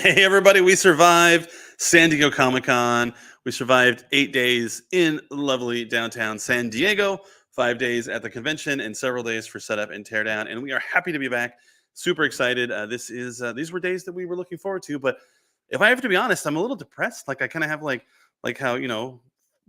Hey, everybody, we survived San Diego Comic-Con. We survived 8 days in lovely downtown San Diego, 5 days at the convention, and several days for setup and teardown. And we are happy to be back. Super excited. These were days that we were looking forward to. But if I have to be honest, I'm a little depressed. Like I kind of have like how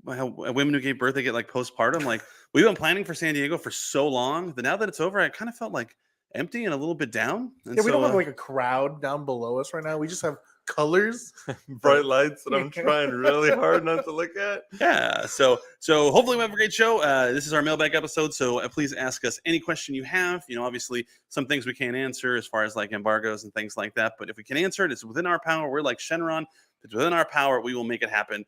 how women who gave birth they get like postpartum. Like we've been planning for San Diego for so long that now that it's over, I kind of felt like empty and a little bit down. And we don't have like a crowd down below us right now. We just have colors, bright lights that I'm trying really hard not to look at. Yeah, so hopefully we have a great show. This is our mailbag episode, so please ask us any question you have. Obviously some things we can't answer as far as like embargoes and things like that, but if we can answer it, it's within our power. We're like Shenron. If it's within our power, we will make it happen.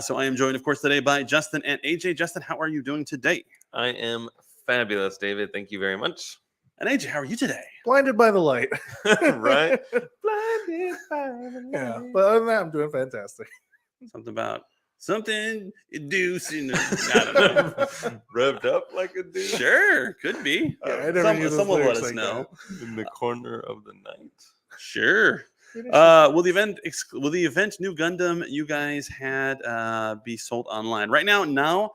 So I am joined, of course, today by Justin and AJ. Justin, how are you doing today? I am fabulous, David. Thank you very much. And AJ, how are you today? Blinded by the light. Right? Blinded by the light. Yeah, but other than that, I'm doing fantastic. Something about something inducing. I don't know. Revved up like a dude. Sure, could be. Yeah, someone let us know. In the corner of the night. Sure. Will the event New Gundam you guys had be sold online right now?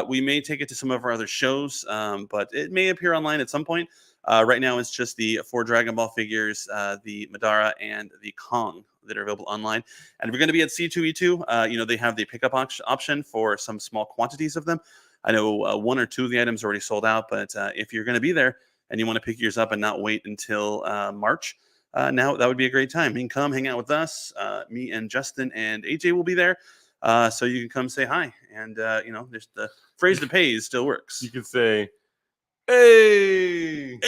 We may take it to some of our other shows, but it may appear online at some point. Right now, it's just the 4 Dragon Ball figures, the Madara and the Kong that are available online. And if you're going to be at C2E2, they have the pickup option for some small quantities of them. I know 1 or 2 of the items are already sold out, but if you're going to be there and you want to pick yours up and not wait until March, now that would be a great time. You can come hang out with us. Me and Justin and AJ will be there. So you can come say hi. And, there's the phrase to pay still works. You could say, hey.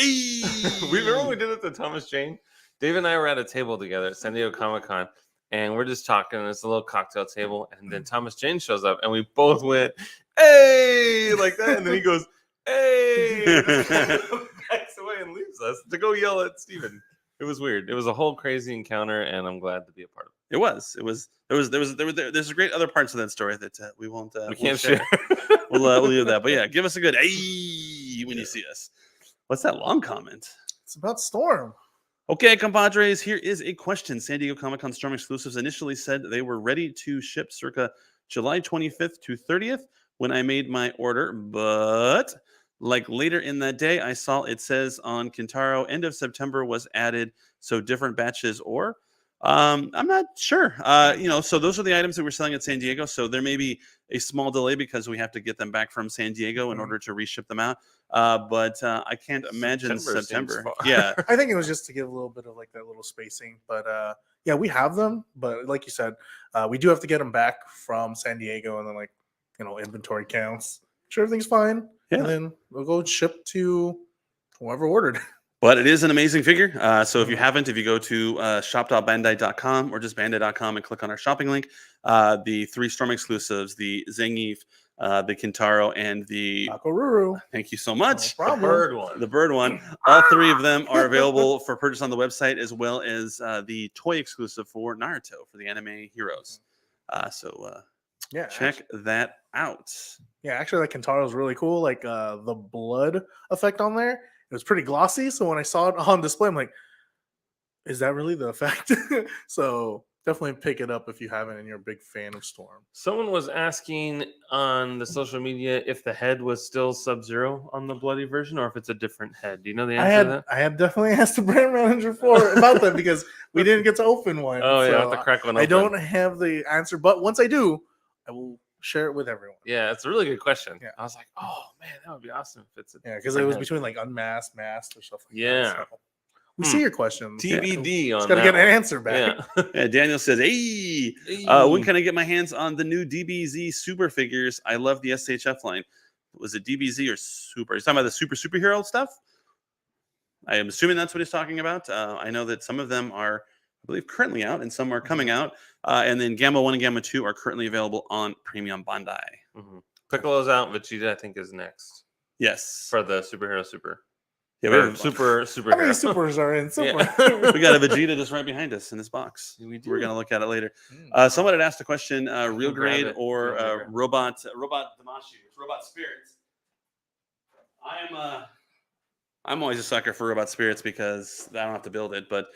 We remember when we did it to Thomas Jane? Dave and I were at a table together at San Diego Comic-Con, and we're just talking. It's a little cocktail table, and then Thomas Jane shows up, and we both went, hey, like that. And then he goes, hey, backs away and leaves us to go yell at Steven. It was weird. It was a whole crazy encounter, and I'm glad to be a part of it. It was. There's great other parts of that story that we won't. We can't share. We'll leave that. But yeah, give us a good "ay" when you see us. What's that long comment? It's about Storm. Okay, compadres, here is a question. San Diego Comic-Con Storm Exclusives initially said they were ready to ship circa July 25th to 30th when I made my order, but like later in that day, I saw it says on Kintaro end of September was added, so different batches or I'm not sure. So those are the items that we're selling at San Diego. So there may be a small delay because we have to get them back from San Diego in order to reship them out. But I can't imagine September. Yeah, I think it was just to give a little bit of like that little spacing. But yeah, we have them. But like you said, we do have to get them back from San Diego, and then inventory counts. Sure, everything's fine. Yeah. And then we'll go ship to whoever ordered. But it is an amazing figure. So if you haven't, if you go to shop.bandai.com or just bandai.com and click on our shopping link, the 3 Storm exclusives, the Zangief, the Kintaro, and the Nakoruru. Thank you so much. No problem. The bird one. All 3 of them are available for purchase on the website, as well as the toy exclusive for Naruto for the anime heroes. Yeah, check that out. Yeah, actually, like Kintaro is really cool. Like the blood effect on there. It was pretty glossy, so when I saw it on display, I'm like, is that really the effect? So definitely pick it up if you haven't and you're a big fan of Storm. Someone was asking on the social media if the head was still Sub-Zero on the bloody version or if it's a different head. Do you know the answer to that? I had definitely asked the brand manager about that because we didn't get to open one. Oh, yeah, so I have to crack one open. I don't have the answer, but once I do, I will share it with everyone. Yeah, it's a really good question. Yeah. I was like, oh man, that would be awesome if it's because it was between like unmasked, masked, or stuff like that. Yeah. So we see your questions. TBD on Just gotta get an answer back. Yeah. Daniel says, hey, when can I get my hands on the new DBZ super figures? I love the SHF line. Was it DBZ or Super? He's talking about the superhero stuff? I am assuming that's what he's talking about. I know that some of them are, I believe, currently out and some are coming out. And then Gamma 1 and Gamma 2 are currently available on Premium Bandai. Mm-hmm. Piccolo's out. Vegeta, I think, is next. Yes. For the superhero super. Yeah, we have super. How many supers are in super? Yeah. We got a Vegeta just right behind us in this box. We do. We're going to look at it later. Someone had asked a question, real grade or robot Damashi. It's robot spirits. I'm always a sucker for Robot Spirits because I don't have to build it. But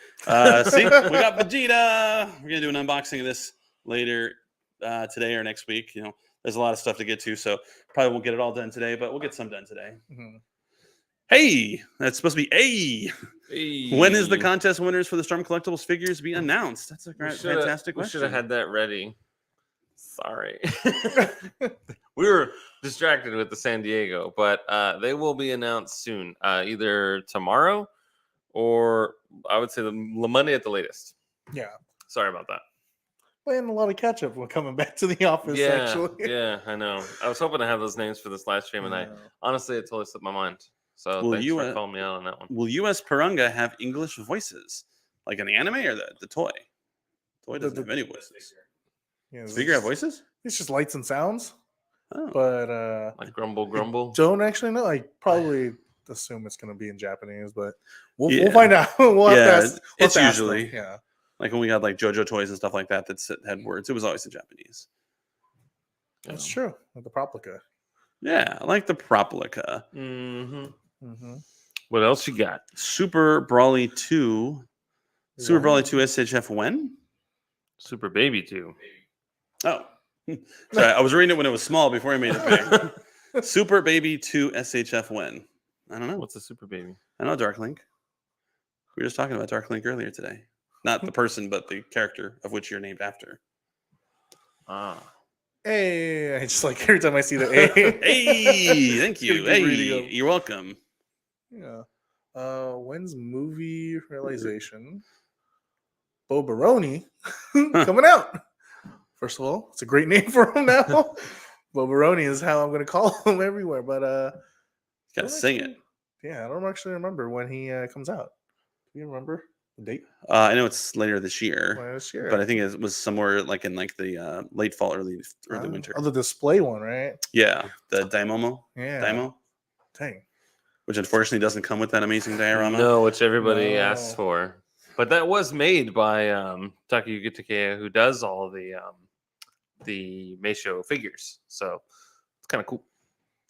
see, we got Vegeta. We're gonna do an unboxing of this later today or next week. You know, there's a lot of stuff to get to, so probably won't get it all done today, but we'll get some done today. Mm-hmm. Hey, that's supposed to be a. Hey. When is the contest winners for the Storm Collectibles figures be announced? That's a fantastic We question. should have had that ready. Sorry. We were distracted with the San Diego, but they will be announced soon, either tomorrow or I would say the Monday at the latest. Yeah. Sorry about that. Playing a lot of catch up when coming back to the office, actually. Yeah, I know. I was hoping to have those names for this live stream, and I honestly, it totally slipped my mind. So thanks for calling me out on that one. Will US Perunga have English voices? Like an anime or the toy? The toy doesn't have any voices. Yeah, Does the figure have voices? It's just lights and sounds. Oh. But like grumble. Don't actually know. I probably assume it's going to be in Japanese, but we'll find out. We'll have to ask, it's have to ask usually them. Yeah. Like when we had like JoJo toys and stuff like that had words. It was always in Japanese. That's true. Like the Proplica. Yeah, I like the Proplica. Mm-hmm. What else you got? Super Brawly 2. Super Brawly 2 SHF when? Super Baby 2. Oh. Sorry, I was reading it when it was small before I made it big. Super Baby 2 SHF when? I don't know. What's a Super Baby? I know Dark Link. We were just talking about Dark Link earlier today. Not the person, but the character of which you're named after. Ah. Hey, I just like every time I see the A. Hey, thank you. Hey, you're welcome. Yeah. When's movie realization? Bo Baroni coming out. First of all, it's a great name for him now. Bo Baroni is how I'm going to call him everywhere. But gotta sing it. Yeah, I don't actually remember when he comes out. Do you remember the date? I know it's later this year. Later this year. But I think it was somewhere like in like the late fall, early winter. Oh, the display one, right? Yeah, the Daimomo. Yeah. Daimo. Dang. Which unfortunately doesn't come with that amazing diorama. No, which everybody asks for. But that was made by Takayuki Takea, who does all the Meisho figures. So it's kind of cool.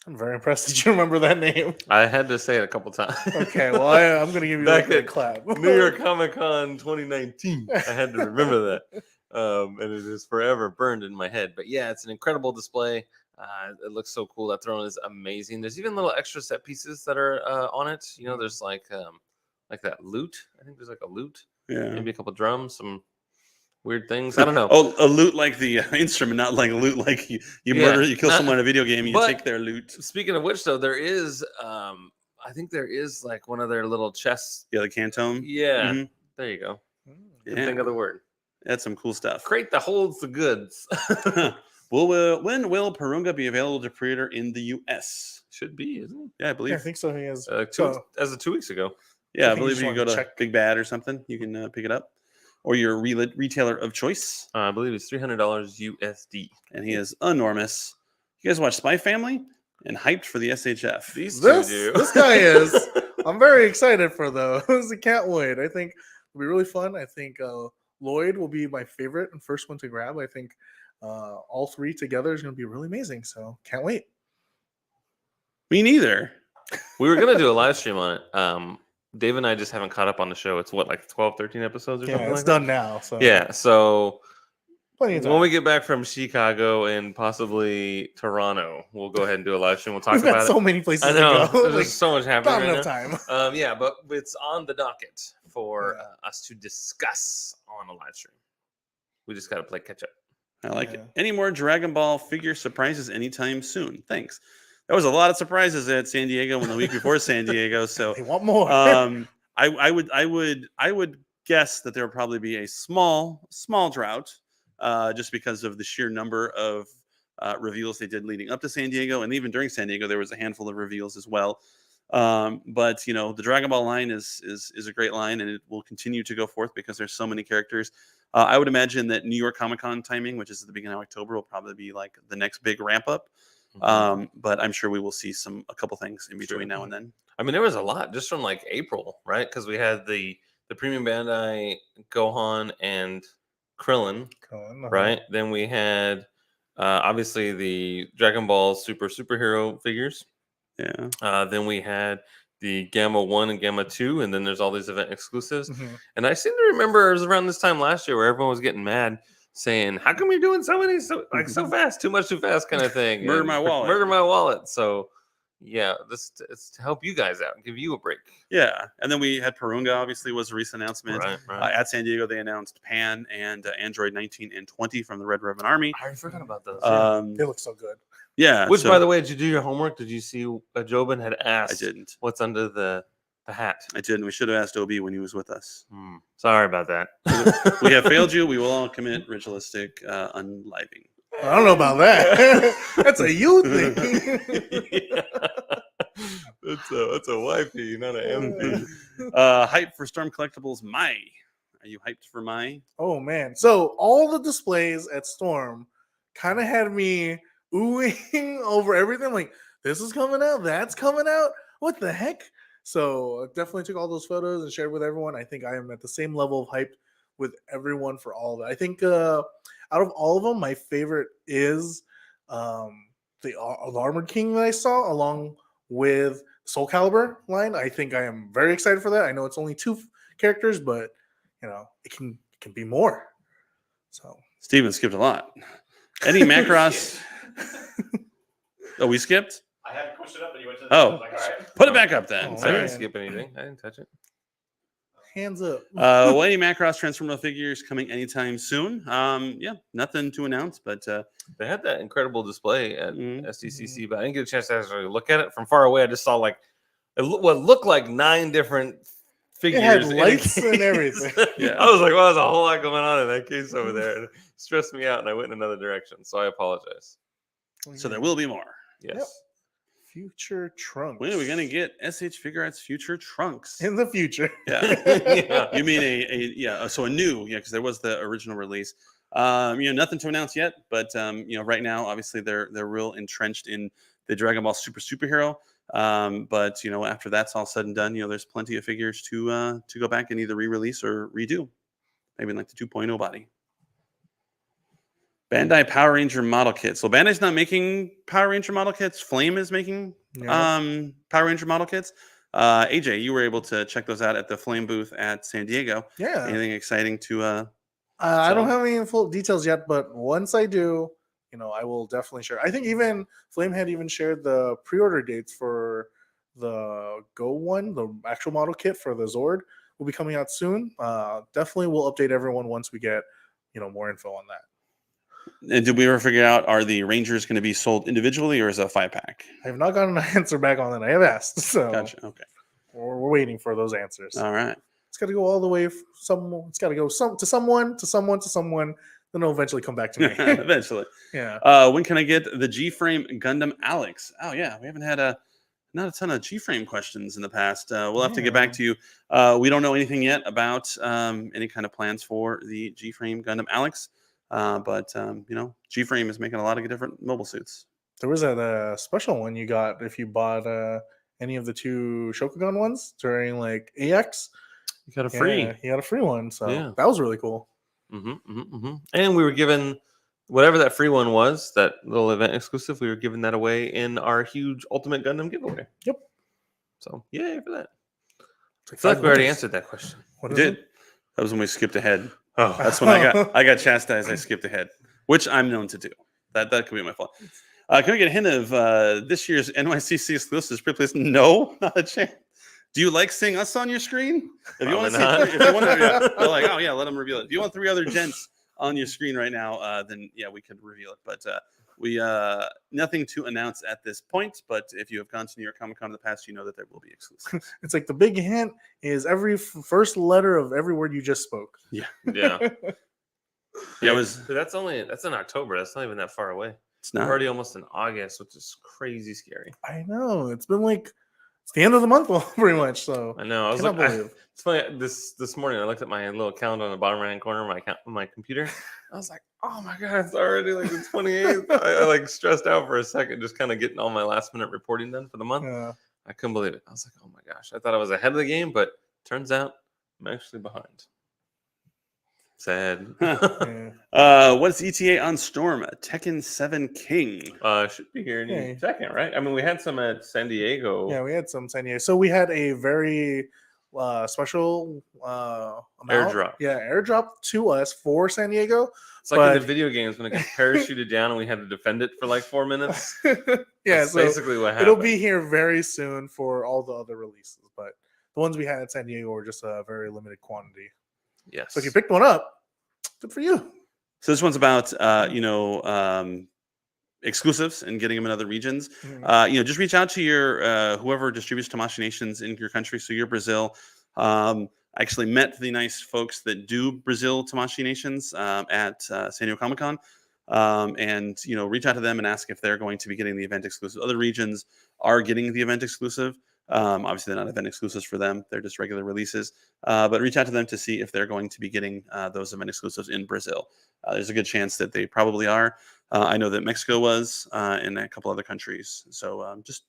I'm very impressed that you remember that name. I had to say it a couple times. Okay, well, I'm going to give you a clap. New York Comic Con 2019. I had to remember that. And it is forever burned in my head. But yeah, it's an incredible display. It looks so cool. That throne is amazing. There's even little extra set pieces that are on it. You know, there's like that lute. I think there's like a lute. Yeah. Maybe a couple drums, some weird things. I don't know. Oh, a loot like the instrument, not like a loot like you murder, you kill someone in a video game, and you take their loot. Speaking of which, though, there is, I think there is like one of their little chests. Yeah, the Cantome. Yeah, Mm-hmm. There you go. Yeah. Think of the word. That's some cool stuff. Crate that holds the goods. When will Perunga be available to pre-order in the U.S.? Should be, isn't it? Yeah, I believe. Yeah, I think so. He is. As of 2 weeks ago. Yeah, I believe you can go to Big Bad or something. You can pick it up. Or your retailer of choice. I believe it's $300 USD. And he is enormous. You guys watch Spy Family? And hyped for the SHF. These two do. This guy is. I'm very excited for those. I can't wait. I think it'll be really fun. I think Lloyd will be my favorite and first one to grab. I think all three together is going to be really amazing. So can't wait. Me neither. We were going to do a live stream on it. Dave and I just haven't caught up on the show. It's what, like 12, 13 episodes or something? Yeah, it's like done now. So yeah, so plenty of time. When we get back from Chicago and possibly Toronto, we'll go ahead and do a live stream. We'll talk We've got about so it. many places I know. to go. There's Like, just so much happening not right enough now. time. Yeah, but it's on the docket for us to discuss on a live stream. We just got to play catch up. I like it. Any more Dragon Ball figure surprises anytime soon? Thanks. There was a lot of surprises at San Diego and the week before San Diego. So they want more. I would guess that there will probably be a small drought, just because of the sheer number of reveals they did leading up to San Diego, and even during San Diego there was a handful of reveals as well. But you know, the Dragon Ball line is a great line, and it will continue to go forth because there's so many characters. I would imagine that New York Comic Con timing, which is at the beginning of October, will probably be like the next big ramp up. But I'm sure we will see a couple things in between now and then. I mean, there was a lot just from like April, right? Because we had the premium Bandai Gohan and Krillin, right? Then we had obviously the Dragon Ball superhero figures. Yeah. Then we had the Gamma 1 and Gamma 2, and then there's all these event exclusives. Mhm. And I seem to remember it was around this time last year where everyone was getting mad, saying, "How come you're doing so many so fast, too much too fast," kind of thing. Murder and my wallet. Murder my wallet. So yeah, this it's to help you guys out and give you a break. Yeah, and then we had Perunga. Obviously, was a recent announcement. Right. At San Diego, they announced Pan and Android 19 and 20 from the Red Ribbon Army. I forgot about those. They look so good. Yeah. Which, so- by the way, did you do your homework? Did you see Jobin had I asked didn't. what's under the hat? I didn't. We should have asked Obi when he was with us. Sorry about that. We have failed you. We will all commit ritualistic unliving. I don't know about that. That's a you thing. That's a wifey, not an MP. Hype for Storm Collectibles Mai. Are you hyped for Mai? Oh man. So all the displays at Storm kind of had me oohing over everything. Like, this is coming out, that's coming out. What the heck? So I definitely took all those photos and shared with everyone. I think I am at the same level of hype with everyone for all of it. I think out of all of them, my favorite is the Armored King that I saw along with Soul Calibur line. I think I am very excited for that. I know it's only 2 characters, but it can be more. So Steven skipped a lot. Eddie Macross. Oh, we skipped? I had to push it up and you went to the Oh, I was like, all right. put it back up then. Oh, I Sorry. didn't man. skip anything. I didn't touch it. hands up. Well, Eddie Macross Transformer figures coming anytime soon. Yeah, nothing to announce, but They had that incredible display at Mhm. SDCC, but I didn't get a chance to actually look at it from far away. I just saw like what looked like 9 different figures. had in a lights and case. everything. Yeah. I was like, well, there's a whole lot going on in that case over there. It stressed me out, and I went in another direction. So I apologize. so there will be more. Yes. Future Trunks. When are we gonna get SH Figure Arts Future Trunks? in the future? Yeah. Yeah. You mean so a new, because there was the original release. Nothing to announce yet, but right now, obviously they're real entrenched in the Dragon Ball superhero. But after that's all said and done, there's plenty of figures to go back and either re-release or redo, maybe in like the 2.0 body. Bandai Power Ranger model kits. So Bandai's not making Power Ranger model kits. Flame is making Power Ranger model kits. AJ, you were able to check those out at the Flame booth at San Diego. Yeah. Anything exciting to I don't have any full details yet, but once I do, I will definitely share. I think even Flame had even shared the pre-order dates for the Go one, the actual model kit for the Zord will be coming out soon. Definitely will update everyone once we get, more info on that. And did we ever figure out, are the Rangers going to be sold individually or is it a 5-pack? I have not gotten an answer back on that. I have asked, so Gotcha. Okay. we're waiting for those answers. All right. It's got to go all the way. It's got to go to someone, then it'll eventually come back to me. Eventually. Yeah. When can I get the G-Frame Gundam Alex? Oh, yeah. We haven't had not a ton of G-Frame questions in the past. We'll have to get back to you. We don't know anything yet about any kind of plans for the G-Frame Gundam Alex. But G-Frame is making a lot of different mobile suits. There was a special one you got if you bought any of the 2 Shokugan ones during like AX. You got a free. Yeah, you got a free one, so Yeah. that was really cool. And we were given whatever that free one was, that little event exclusive. We were giving that away in our huge Ultimate Gundam giveaway. Yep. So yay for that. It's I feel like we already $5. answered that question. What We is did. it? That was when we skipped ahead. Oh, That's when I got chastised. I skipped ahead, which I'm known to do. That could be my fault. Can we get a hint of this year's NYCC exclusives? Please, no, not a chance. Do you like seeing us on your screen? If you want to Probably see, not. if you want to, they're like, oh yeah, let them reveal it. If you want 3 other gents on your screen right now, then yeah, we could reveal it. But we nothing to announce at this point. But if you have gone to New York Comic Con in the past, you know that there will be exclusives. It's like the big hint is every first letter of every word you just spoke. yeah. Yeah, it was. So that's in October. That's not even that far away. It's We're not. already almost in August, which is crazy scary. I know. It's been like it's the end of the month, pretty much. So I know. I was cannot like, believe. it's funny. This morning, I looked at my little calendar on the bottom right hand corner of my computer. I was like, oh my god, it's already like the 28th. I like stressed out for a second, just kind of getting all my last minute reporting done for the month. Yeah. I couldn't believe it. I was like, oh my gosh, I thought I was ahead of the game, but turns out I'm actually behind. Sad. Yeah. What's ETA on Storm? Tekken 7 King. Should be here Yeah. any second, right? I mean, we had some at San Diego. Yeah, we had some San Diego. So we had a very special amount. Airdrop. Yeah, airdrop to us for San Diego. It's like in the but- video games when it gets parachuted down and we had to defend it for like 4 minutes. Yeah, That's so basically what happened. it'll be here very soon for all the other releases. But the ones we had at San Diego were just a very limited quantity. Yes. So if you picked one up, good for you. So this one's about exclusives and getting them in other regions. Just reach out to your whoever distributes Tamashii Nations in your country. So you're Brazil. I actually met the nice folks that do Brazil Tamashii Nations at San Diego Comic-Con. And reach out to them and ask if they're going to be getting the event exclusive. Other regions are getting the event exclusive. Obviously, they're not event exclusives for them; they're just regular releases. But reach out to them to see if they're going to be getting those event exclusives in Brazil. There's a good chance that they probably are. I know that Mexico was, and a couple other countries. So just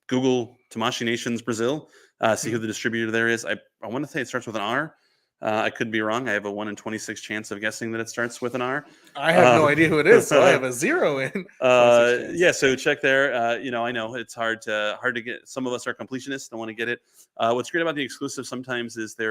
Google Tamashii Nations Brazil, see who the distributor there is. I want to say it starts with an R. I could be wrong. I have a 1 in 26 chance of guessing that it starts with an R. I have no idea who it is, so I have a 0 in. 26 chance. Yeah, so check there. I know it's hard to get. Some of us are completionists, don't want to get it. What's great about the exclusive sometimes is they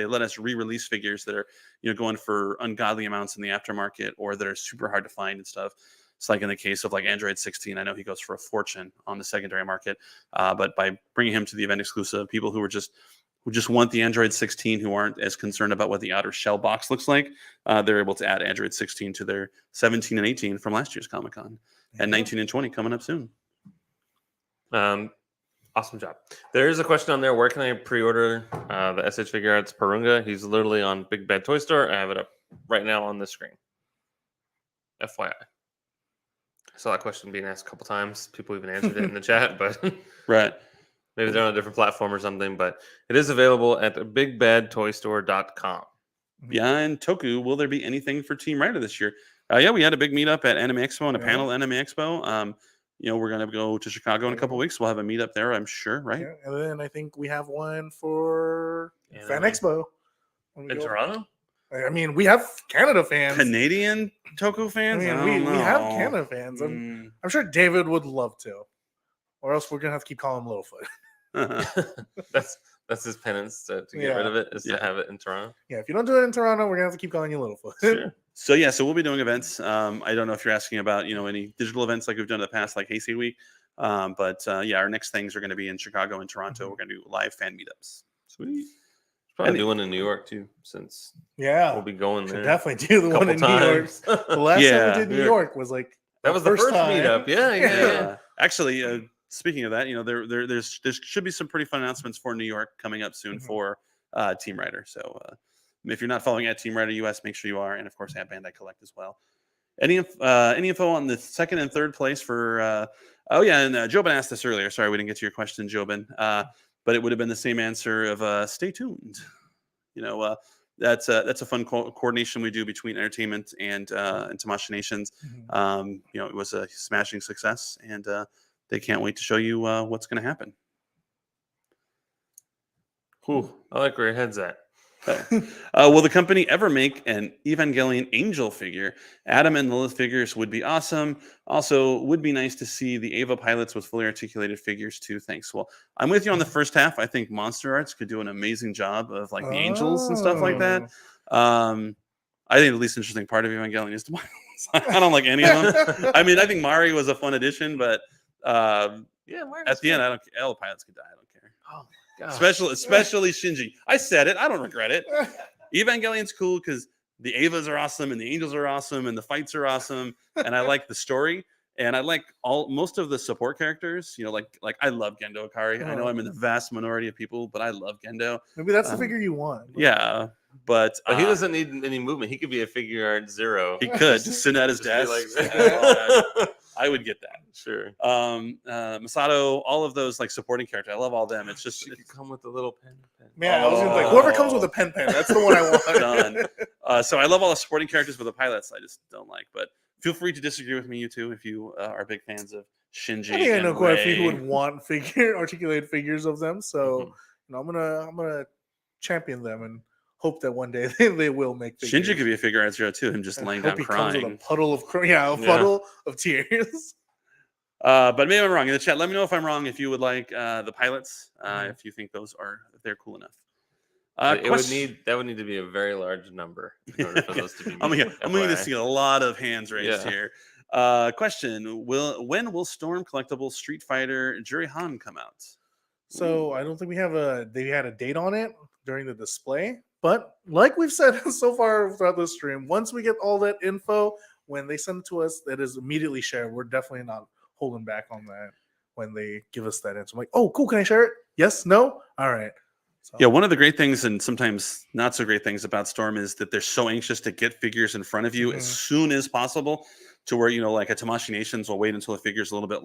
let us re-release figures that are going for ungodly amounts in the aftermarket or that are super hard to find and stuff. It's like in the case of like Android 16, I know he goes for a fortune on the secondary market, but by bringing him to the event exclusive, people who just want the Android 16, who aren't as concerned about what the outer shell box looks like, they're able to add Android 16 to their 17 and 18 from last year's Comic-Con, and 19 and 20 coming up soon. Awesome job. There is a question on there. Where can I pre-order the SH Figure Arts Perunga? He's literally on Big Bad Toy Store. I have it up right now on the screen. FYI. I saw that question being asked a couple times. People even answered it in the chat, but Right. maybe they're on a different platform or something. But it is available at bigbadtoystore.com. Beyond Toku, will there be anything for Team Rider this year? Yeah, we had a big meetup at Anime Expo and a panel at Anime Expo. We're going to go to Chicago in a couple weeks. We'll have a meetup there, I'm sure, right? Yeah, and then I think we have one for Yeah. Fan Expo. when we In go. Toronto? I mean, we have Canada fans. Canadian Toku fans? I I mean, don't we have know. Canada fans. I'm sure David would love to. Or else we're going to have to keep calling him Littlefoot. That's his penance to get Yeah. rid of it, is Yeah. to have it in Toronto. Yeah, if you don't do it in Toronto, we're going to have to keep calling you Littlefoot. Sure. So we'll be doing events. I don't know if you're asking about any digital events like we've done in the past, like Heisei Week. But our next things are going to be in Chicago and Toronto. We're going to do live fan meetups. Sweet. Probably do one in New York too, since Yeah. we'll be going Should there. definitely do the one couple in New York. times. The last time Yeah. we did New York was like That was the first time. meetup. Yeah. Actually, speaking of that, there should be some pretty fun announcements for New York coming up soon for Team Rider. So if you're not following at Team Rider US, make sure you are, and of course at Bandai Collect as well. Any info on the second and third place for? And Jobin asked this earlier. Sorry, we didn't get to your question, Jobin. But it would have been the same answer of stay tuned. That's a fun coordination we do between entertainment and Tamashii Nations. It was a smashing success, and they can't wait to show you what's going to happen. Whew, I like where your head's at. Will the company ever make an Evangelion Angel figure? Adam and Lilith figures would be awesome. Also, would be nice to see the Ava pilots with fully articulated figures too. Thanks. Well, I'm with you on the first half. I think Monster Arts could do an amazing job of like the angels and stuff like that. I think the least interesting part of Evangelion is the pilots. I don't like any of them. I mean, I think Mari was a fun addition, but at the end, all the pilots could die. I don't care. Oh my gosh. Especially Shinji. I said it. I don't regret it. Evangelion's cool because the Avas are awesome and the Angels are awesome and the fights are awesome and I like the story and I like most of the support characters. Like I love Gendo Akari. I know I'm in the vast minority of people, but I love Gendo. Maybe that's the figure you want. Yeah, but he doesn't need any movement. He could be a figure art zero. He could just sit at his desk. I would get that. Sure. Masato, all of those like supporting characters. I love all them. It's just She could come with a little pen. Yeah, I was gonna whoever comes with a pen, that's the one I want. Done. So I love all the supporting characters, but the pilots I just don't like. But feel free to disagree with me, you two, if you are big fans of Shinji. I think I know and quite a few who Rei. would want articulated figures of them. So I'm gonna champion them and hope that one day they will make figures. Shinji could be a figure art zero too. Him just And laying I down hope he comes with crying. a puddle of a Yeah. puddle of tears. But maybe I'm wrong. In the chat, let me know if I'm wrong. If you would like the pilots, Mhm. if you think if they're cool enough. That would need to be a very large number in order for those to be. I'm made, going to FYI. see a lot of hands raised Yeah. here. Question: When will Storm Collectibles Street Fighter Juri Han come out? So I don't think they had a date on it during the display. But like we've said so far throughout the stream, once we get all that info, when they send it to us, that is immediately shared. We're definitely not holding back on that when they give us that answer. I'm like, oh, cool. Can I share it? Yes? No? All right. So, Yeah, one of the great things and sometimes not so great things about Storm is that they're so anxious to get figures in front of you as soon as possible, to where, like a Tamashii Nations will wait until the figure's a little bit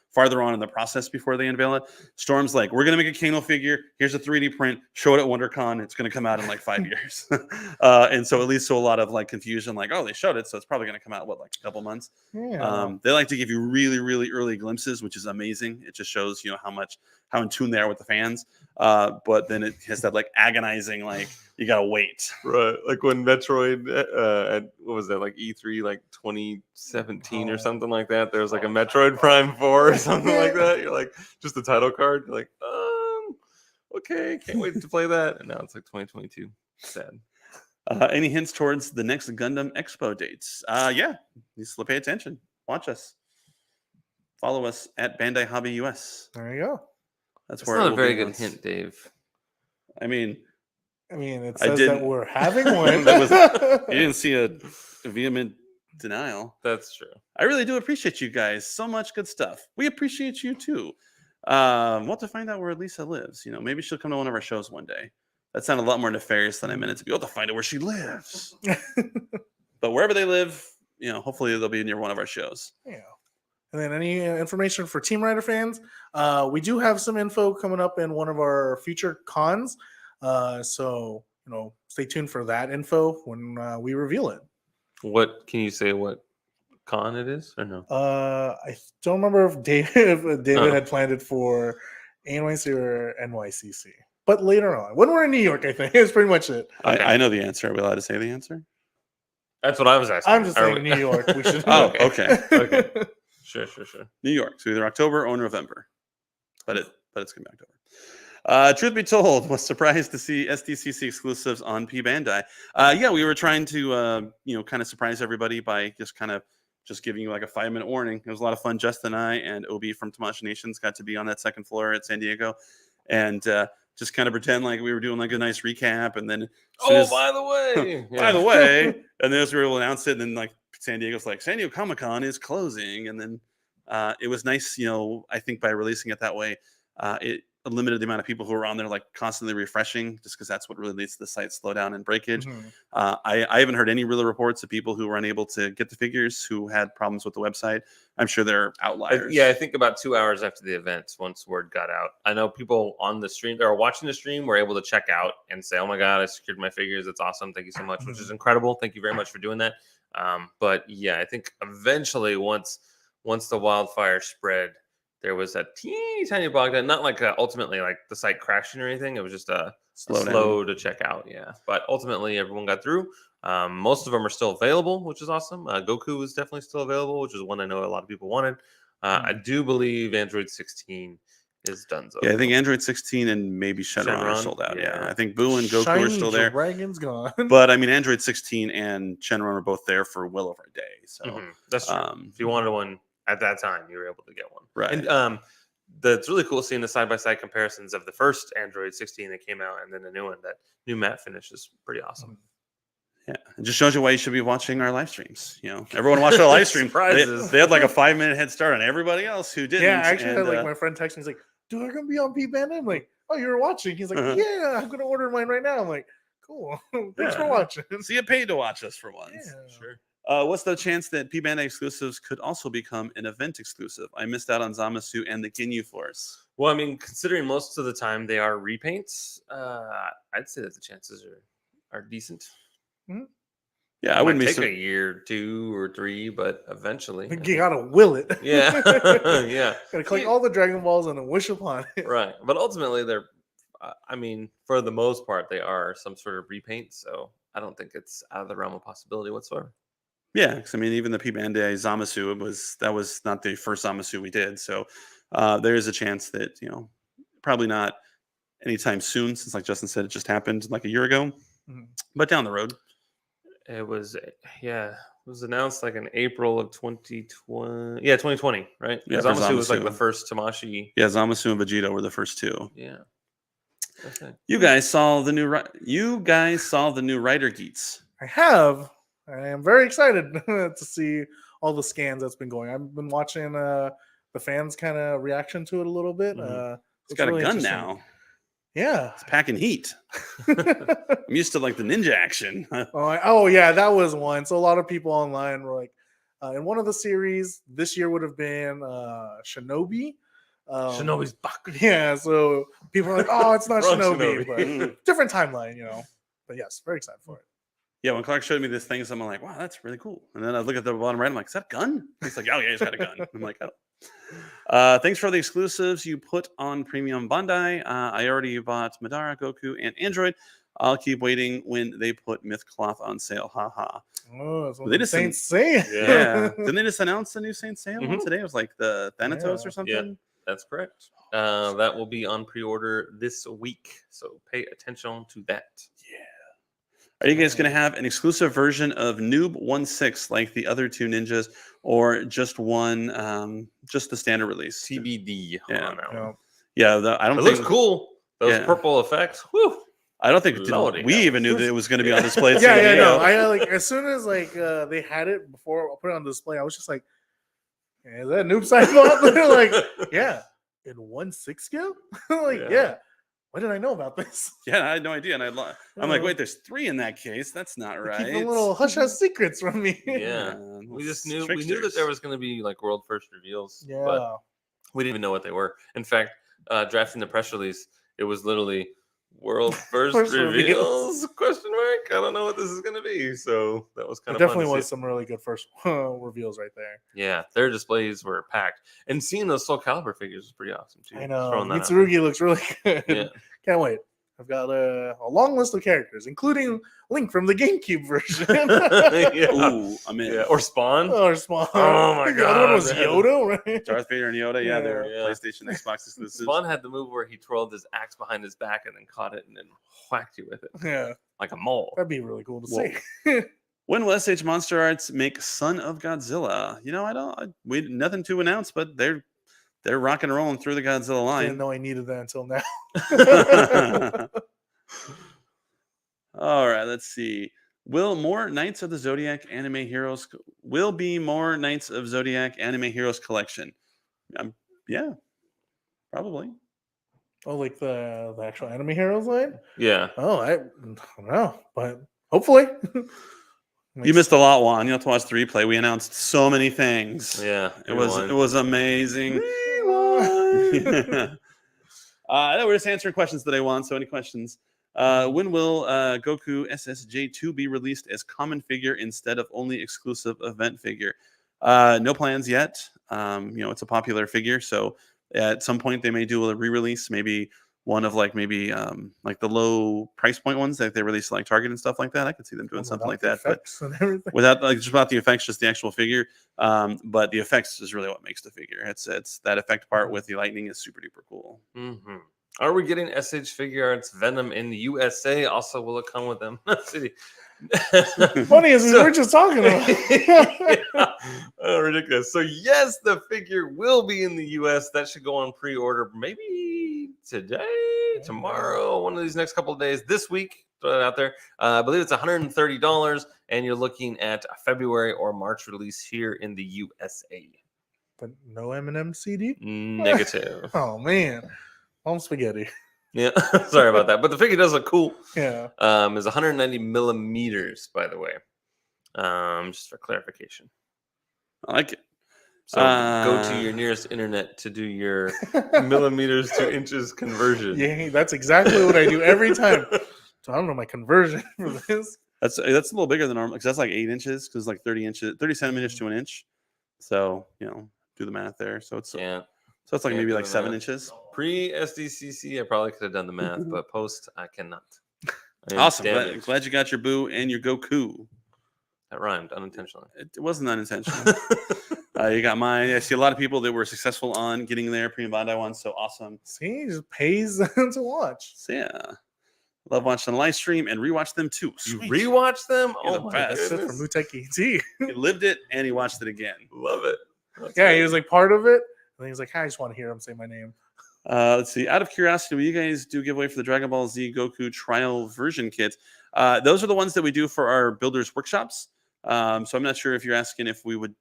farther on in the process before they unveil it. Storm's like, we're going to make a Kano figure. Here's a 3D print. Show it at WonderCon. It's going to come out in like 5 years. And so it leads to a lot of like confusion, like, oh, they showed it, so it's probably going to come out, like a couple months. yeah. They like to give you really, really early glimpses, which is amazing. It just shows, how in tune they are with the fans. But then it has that like agonizing, like, you gotta wait. Right, like when Metroid at what was that, like E3 like 2017 or something like that. There was like a Metroid Prime 4 or something like that. You're like, just the title card. You're like, okay, can't wait to play that. And now it's like 2022. Sad. Any hints towards the next Gundam Expo dates? Yeah, just pay attention. Watch us. Follow us at Bandai Hobby US. There you go. That's not a very good hint, Dave. I mean, it says that we're having one. You didn't see a vehement denial. That's true. I really do appreciate you guys. So much good stuff. We appreciate you too. We'll have to find out where Lisa lives. Maybe she'll come to one of our shows one day. That sounded a lot more nefarious than I meant it to be. We'll have to find out where she lives. But wherever they live, hopefully they'll be near one of our shows. Yeah. And then any information for Team Rider fans, we do have some info coming up in one of our future cons. So, stay tuned for that info when we reveal it. What can you say? What con it is or no? I don't remember if David had planned it for NYC or NYCC, but later on, when we're in New York, I think is pretty much it. Okay. I know the answer. Are we allowed to say the answer? That's what I was asking. I'm just saying New York. We should. Oh, okay. Okay. Sure. New York. So either October or November. But it's going to be October. Truth be told, was surprised to see Sdcc Exclusives on P Bandai. Yeah, we were trying to, kind of surprise everybody by just giving you like a 5-minute warning. It was a lot of fun. Justin and I and Obi from Tamashii Nations got to be on that second floor at San Diego, and just kind of pretend like we were doing like a nice recap. And then, by the way, and then as we were able to announce it, and then like San Diego's like, San Diego Comic-Con is closing, and then it was nice, I think by releasing it that way, it limited the amount of people who were on there like constantly refreshing, just because that's what really leads to the site slow down and breakage. I haven't heard any real reports of people who were unable to get the figures, who had problems with the website. I'm sure they're outliers. I think about 2 hours after the event, once word got out, I know people on the stream or watching the stream were able to check out and say, oh my God, I secured my figures. It's awesome. Thank you so much, which is incredible. Thank you very much for doing that. But yeah, I think eventually once the wildfire spread, there was a teeny tiny bog down, not like ultimately like the site crashing or anything. It was just a slow to check out. Yeah. But ultimately everyone got through. Most of them are still available, which is awesome. Goku is definitely still available, which is one I know a lot of people wanted. I do believe Android 16 is done. Yeah, I think Android 16 and maybe Shenron are sold out. Yeah. I think Boo and Goku are still there. Dragon's gone. But I mean, Android 16 and Shenron are both there for well over a day. So that's true. If you wanted one at that time, you were able to get one. Right. And it's really cool seeing the side-by-side comparisons of the first Android 16 that came out and then the new one. That new matte finish is pretty awesome. Yeah, it just shows you why you should be watching our live streams. Everyone watched our live stream. They had like a 5-minute head start on everybody else who didn't. Yeah, I actually had like my friend text me. He's like, dude, I'm going to be on P Bandai. I'm like, oh, you were watching? He's like, yeah, I'm going to order mine right now. I'm like, cool. Thanks for watching. So you paid to watch us for once. Yeah. Sure. What's the chance that P Bandai exclusives could also become an event exclusive? I missed out on Zamasu and the Ginyu Force. Well, I mean, considering most of the time they are repaints, I'd say that the chances are decent. Mm-hmm. Yeah, I wouldn't take a year, 2 or 3, but eventually you gotta will it. Yeah, yeah. Gotta collect all the Dragon Balls and then wish upon it. Right, but ultimately, I mean, for the most part, they are some sort of repaint. So I don't think it's out of the realm of possibility whatsoever. Yeah, because I mean, even the P Bandai Zamasu was not the first Zamasu we did. So there is a chance that probably not anytime soon, since like Justin said, it just happened like a year ago, Mhm. but down the road. It was, yeah, it was announced like in April of 2020. Yeah, 2020, right? Yeah, Because for Zamasu was like the Zamasu. first Tamashi. Yeah, Zamasu and Vegeta were the first two. Yeah. That's it. You guys saw the new Rider Geats. I have. I am very excited to see all the scans that's been going. I've been watching the fans' kind of reaction to it a little bit. Mhm. It's got really a gun interesting. now. Yeah. It's packing heat. I'm used to like the ninja action. Oh yeah, that was one. So a lot of people online were like, in one of the series this year would have been Shinobi. Shinobi's back. Yeah, so people are like, "Oh, it's not Wrong Shinobi," Shinobi. but different timeline, But yes, very excited for it. Yeah, when Clark showed me this thing, so I'm like, wow, that's really cool. And then I look at the bottom right, I'm like, is that a gun? He's like, oh yeah, he's got a gun. I'm like, oh. Thanks for the exclusives you put on Premium Bandai. I already bought Madara, Goku, and Android. I'll keep waiting when they put Myth Cloth on sale. Haha. Oh, that's what They the just Saints say. Yeah. Didn't they just announce the new Saint Seiya one Mhm. today? It was like the Thanatos Yeah. or something. That's correct. That will be on pre-order this week, so pay attention to that. Are you guys going to have an exclusive version of Noob 1/6 like the other two ninjas, or just one, just the standard release? TBD. Yeah. On that one. Yeah, I don't It think looks cool. Those Yeah. purple effects. Whew. I don't think Lordy we hell. even knew that it was going to be on display. at Yeah, San no. Diego. I like as soon as they had it before I put it on display, I was just like, "Is that noob sidebot?" They're like, "Yeah, in 1/6 scale." Like, yeah. Why did I know about this? Yeah, I had no idea, and I'm like, wait, there's 3 in that case. That's not right. Keep a little hush hush secrets from me. Yeah. We just knew that there was going to be like world first reveals. Yeah. But we didn't even know what they were. In fact, drafting the press release, it was literally world first First reveals? Question mark. I don't know what this is going to be. So that was kind There of definitely fun to was see. some really good first reveals right there. Yeah, their displays were packed, and seeing those Soul Calibur figures was pretty awesome too. I Just know. throwing that out Mitsurugi looks really good. there. Yeah. Can't wait. I've got a long list of characters, including Link from the GameCube version. Yeah. Ooh, I'm in. Yeah. Or Spawn. Or Spawn. Oh my The other one God, was man. Yoda, right? Darth Vader and Yoda. Yeah, they were Yeah. PlayStation, Xbox exclusives. Spawn had the move where he twirled his axe behind his back and then caught it and then whacked you with it Yeah, like a mole. that'd be really cool to Whoa. see. When will SH Monster Arts make Son of Godzilla? We nothing to announce, but they're rocking and rolling through the Godzilla I didn't line. know I needed that until now. All right, let's see. Will more Knights of the Zodiac anime heroes will be more Knights of Zodiac anime heroes collection? Yeah, probably. Oh, like the actual anime heroes line? Yeah. Oh, I don't know, but hopefully. You missed a lot, Juan. You have to watch the replay. We announced so many things. Yeah. It was amazing. Rewind. We're just answering questions today, Juan. So any questions? When will Goku SSJ2 be released as common figure instead of only exclusive event figure? No plans yet. It's a popular figure, so at some point they may do a re-release, maybe one of like the low price point ones that they release like Target and stuff like that. I could see them doing something like that, but And everything. without like just about the effects, just the actual figure. But the effects is really what makes the figure. It's that effect part with the lightning is super duper cool. Mm-hmm. Are we getting SH Figure Arts Venom in the USA? Also, will it come with them? Funny is we were just talking about. Yeah. Oh, ridiculous. So yes, the figure will be in the US. That should go on pre-order maybe today, tomorrow, one of these next couple of days. This week, throw that out there. I believe it's $130, and you're looking at a February or March release here in the USA. But no Eminem CD? Negative. Oh man. Home spaghetti. Yeah, sorry about that. But the figure does look cool. Yeah. Is 190 millimeters, by the way. Just for clarification. I like it. So go to your nearest internet to do your millimeters to inches conversion. Yeah, that's exactly what I do every time. So I don't know my conversion for this. That's a little bigger than normal because that's like 8 inches because like 30 centimeters to an inch. So do the math there. So it's Yeah. So it's like Can't maybe do like the 7 math. inches. Pre-SDCC, I probably could have done the math, but post, I cannot. I am Awesome. damaged. Glad you got your Boo and your Goku. That rhymed unintentionally. It wasn't unintentional. You got mine. I see a lot of people that were successful on getting their premium Bandai ones. So awesome. See, he just pays to watch. So yeah, love watching the live stream and rewatch them too. You Sweet. rewatch them? You're Oh the my best. That's it goodness. from Muteki T. He lived it and he watched it again. Love it. That's Yeah, great. he was like part of it. And he was like, I just want to hear him say my name. Let's see. Out of curiosity, will you guys do giveaway for the Dragon Ball Z Goku trial version kits? Those are the ones that we do for our builders workshops. So I'm not sure if you're asking if we would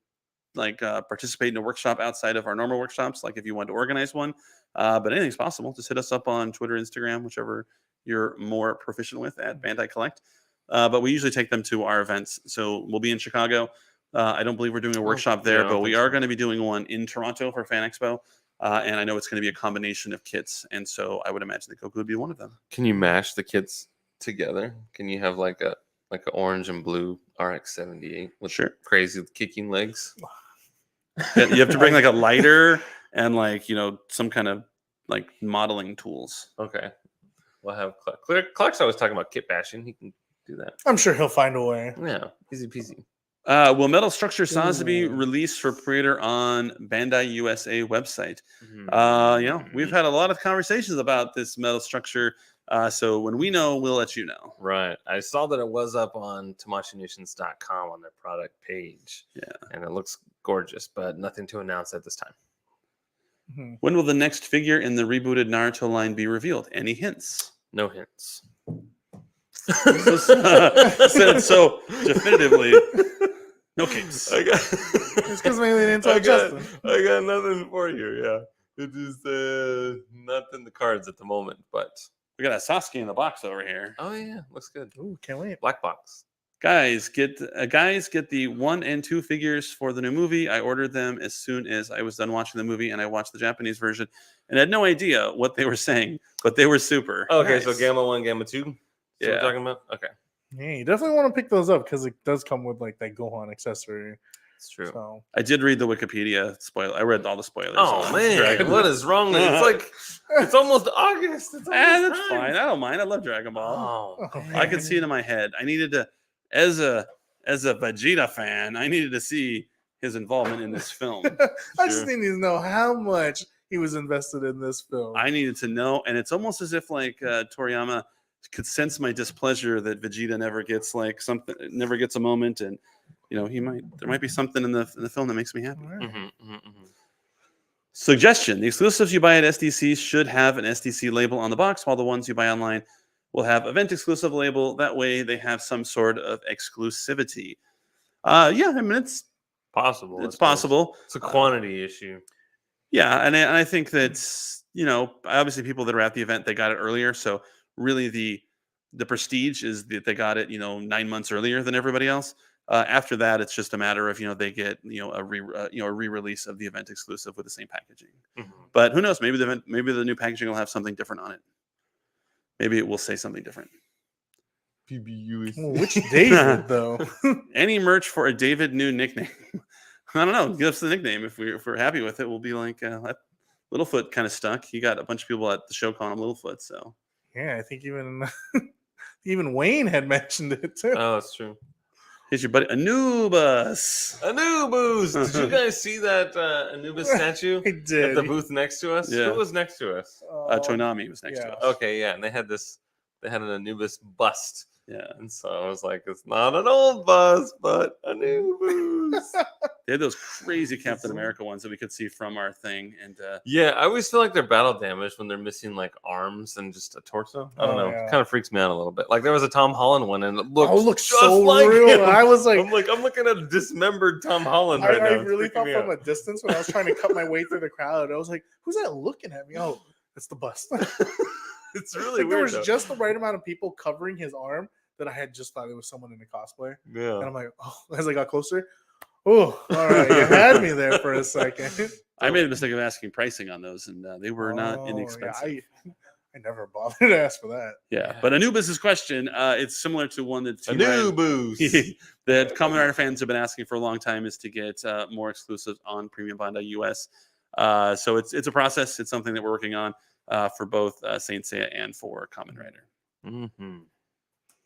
participate in a workshop outside of our normal workshops, like if you want to organize one. But anything's possible. Just hit us up on Twitter, Instagram, whichever you're more proficient with at Bandai Collect. But we usually take them to our events. So we'll be in Chicago. I don't believe we're doing a workshop there, but we are going to be doing one in Toronto for Fan Expo. And I know it's going to be a combination of kits. And so I would imagine that Goku would be one of them. Can you mash the kits together? Can you have like a orange and blue RX-78 with Sure. crazy kicking legs? You have to bring like a lighter and some kind of like modeling tools. Okay. We'll have Clark's always talking about kit bashing. He can do that. I'm sure he'll find a way. Yeah. Easy peasy. Will Metal Structure Saza be Ooh. released for pre-order on Bandai USA website? Mm-hmm. We've had a lot of conversations about this Metal Structure. So when we know, we'll let you know. Right. I saw that it was up on TamachiNations.com on their product page. Yeah. And it looks gorgeous, but nothing to announce at this time. Mhm. When will the next figure in the rebooted Naruto line be revealed? Any hints? No hints. Said so definitively. No hints. I got, It's because maybe they didn't tell Justin. I got nothing for you. Yeah. It is not in the cards at the moment, but We got a Sasuke in the box over here. oh yeah, looks good. Ooh, can't wait. Black box. Guys, get the 1 and 2 figures for the new movie. I ordered them as soon as I was done watching the movie, and I watched the Japanese version, and I had no idea what they were saying, but they were super. Okay, nice. so Gamma 1, Gamma 2. What Yeah. we're talking about? Okay, Yeah, you definitely want to pick those up because it does come with like that Gohan accessory. it's true. So I did read the Wikipedia spoiler. I read all the spoilers. Oh on man, Dragon what Ball. is wrong? It's almost August. It's almost That's time. fine. I don't mind. I love Dragon Ball. Oh, Oh, man. I could see it in my head. I needed to, as a Vegeta fan, I needed to see his involvement in this film. I just Sure. need to know how much he was invested in this film. I needed to know, and it's almost as if Toriyama could sense my displeasure that Vegeta never gets never gets a moment, and there might be something in the film that makes me happy. All right. Mhm, mhm, mhm. Suggestion: the exclusives you buy at SDC should have an SDC label on the box, while the ones you buy online will have event exclusive label. That way, they have some sort of exclusivity. Yeah, I mean it's Possible. I it's suppose. possible. It's a quantity issue. Yeah, and I think that's obviously people that are at the event, they got it earlier, so really the prestige is that they got it 9 months earlier than everybody else. After that, it's just a matter of they get a re-release of the event exclusive with the same packaging. Mhm. But who knows? Maybe the new packaging will have something different on it. Maybe it will say something different. PBU. Well, which David though? Any merch for a David new nickname? I don't know. Give us the nickname. If we're happy with it, we'll be like Littlefoot kind of stuck. He got a bunch of people at the show calling him Littlefoot. So Yeah, I think even Wayne had mentioned it too. Oh, that's true. here's your buddy Anubis. Anubis. Did you guys see that Anubis statue I at did. the booth next to us? Yeah. Who was next to us? Toonami was next to yeah. us. Okay, yeah, and they had an Anubis bust. Yeah, And so I was like, it's not an old bus, but Anubis. they had those crazy Captain America ones that we could see from our thing, and Yeah, I always feel like they're battle damaged when they're missing like arms and just a torso. I don't Oh, know. yeah. It kind of freaks me out a little bit. Like there was a Tom Holland one and it looked, Oh, it looks just so like real. him. I was like, I'm looking at a dismembered Tom Holland I right now. It's really freaking thought me from out. a distance when I was trying to cut my way through the crowd. I was like, who's that looking at me? Oh, it's the bust. It's really Like, there weird. was though. just the right amount of people covering his arm that I had just thought it was someone in a cosplay. And Yeah. I'm like, oh, as I got closer, oh, all right, you had me there for a second. I made the mistake of asking pricing on those, and they were not Oh, inexpensive. Yeah, I never bothered to ask for that. Yeah, but Anubis's question, it's similar to one that Team Ryan- Anubis. that Kamen Rider fans have been asking for a long time, is to get more exclusives on Premium Bandai US. So it's a process. It's something that we're working on for both Saint Seiya and for Kamen Rider. Mm-hmm.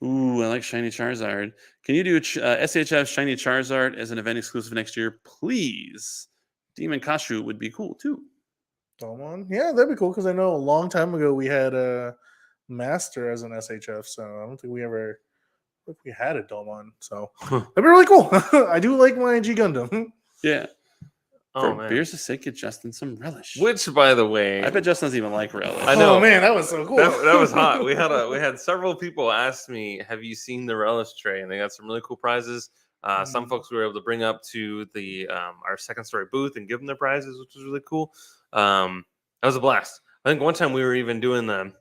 Ooh, I like Shiny Charizard. Can you do SHF Shiny Charizard as an event exclusive next year, please? Demon Kashu would be cool too. Domon? Yeah, that'd be cool because I know a long time ago we had a Master as an SHF, so I don't think we ever if we had a Domon. So that'd be really cool. I do like my G Gundam. Yeah. Oh, For man. beers to sake, get Justin some relish. Which, by the way, I bet Justin doesn't even like relish. I know. Oh man, that was so cool. that was hot. We had several people ask me, "Have you seen the relish tray?" And they got some really cool prizes. Some folks we were able to bring up to the our second story booth and give them their prizes, which was really cool. That was a blast. I think one time we were even doing a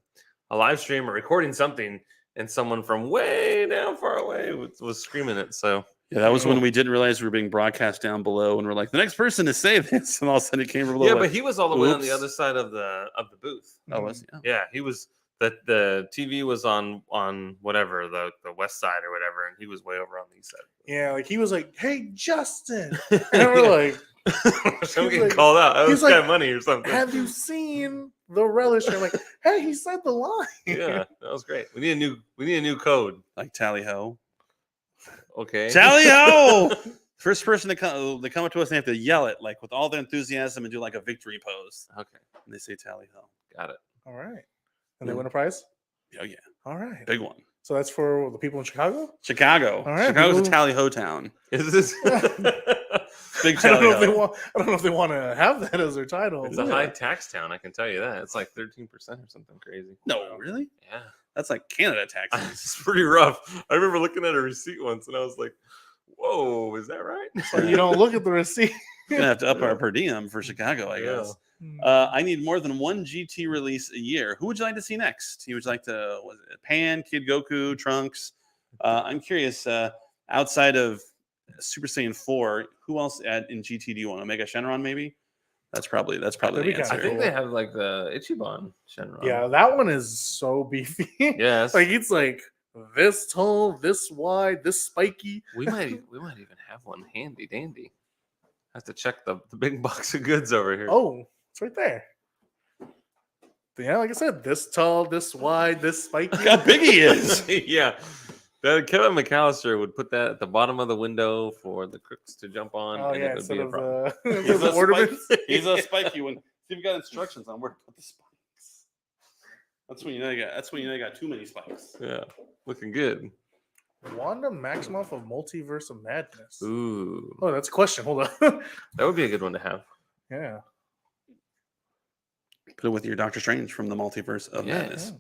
live stream or recording something, and someone from way down far away was screaming it. So Yeah, that was when we didn't realize we were being broadcast down below, and we're like, the next person to say this, and all of a sudden it came from below. yeah, like, but he was all the way on the oops. other side of the booth. Oh, was he? Oh. Yeah, he was. The TV was on whatever the west side or whatever, and he was way over on the east side. Yeah, like he was like, "Hey, Justin," and we're like, I'm getting like- called out. That he's was like, kind of money or something. "Have you seen the relish?" And I'm like, "Hey, he said the line." Yeah, that was great. We need a new code. Like Tally Ho. Okay. Tally Ho! First person to come up to us and they have to yell it like with all their enthusiasm and do like a victory pose. Okay, And they say Tally Ho. got it. All right, and they win a prize. Oh yeah, All right, big one. so that's for the people in Chicago. Chicago. All right, Chicago's people- a Tally Ho town. Is this? Big I don't Tally know if they Ho. want. I don't know if they want to have that as their title. It's a high tax town. I can tell you that. It's like 13% or something crazy. No, really? Yeah, That's like Canada taxes. it's pretty rough. I remember looking at a receipt once, and I was like, "Whoa, is that right?" So you don't look at the receipt. We're gonna have to up our per diem for Chicago, I Yeah. guess. I need more than one GT release a year. Who would you like to see next? You would like to was it Pan, Kid Goku, Trunks? I'm curious. Outside of Super Saiyan 4, who else in GT do you want? Omega Shenron, maybe? That's probably That'd the be kinda answer. I think they have like the Ichiban Shenron. Yeah, that one is so beefy. Yes. like it's like this tall, this wide, this spiky. we might even have one handy dandy. Have to check the big box of goods over here. Oh, it's right there. Yeah, like I said, this tall, this wide, this spiky. Look how big he is. Yeah. That Kevin McAllister would put that at the bottom of the window for the crooks to jump on, Oh and yeah, it would instead be a of problem. He's the a ornaments. He's a spiky one. See, we've got instructions on where to put the spikes. That's when you know you got too many spikes. Yeah, looking good. Wanda Maximoff of Multiverse of Madness. Ooh, Oh, that's a question. Hold on. that would be a good one to have. yeah. Put it with your Doctor Strange from the Multiverse of Yeah. Madness.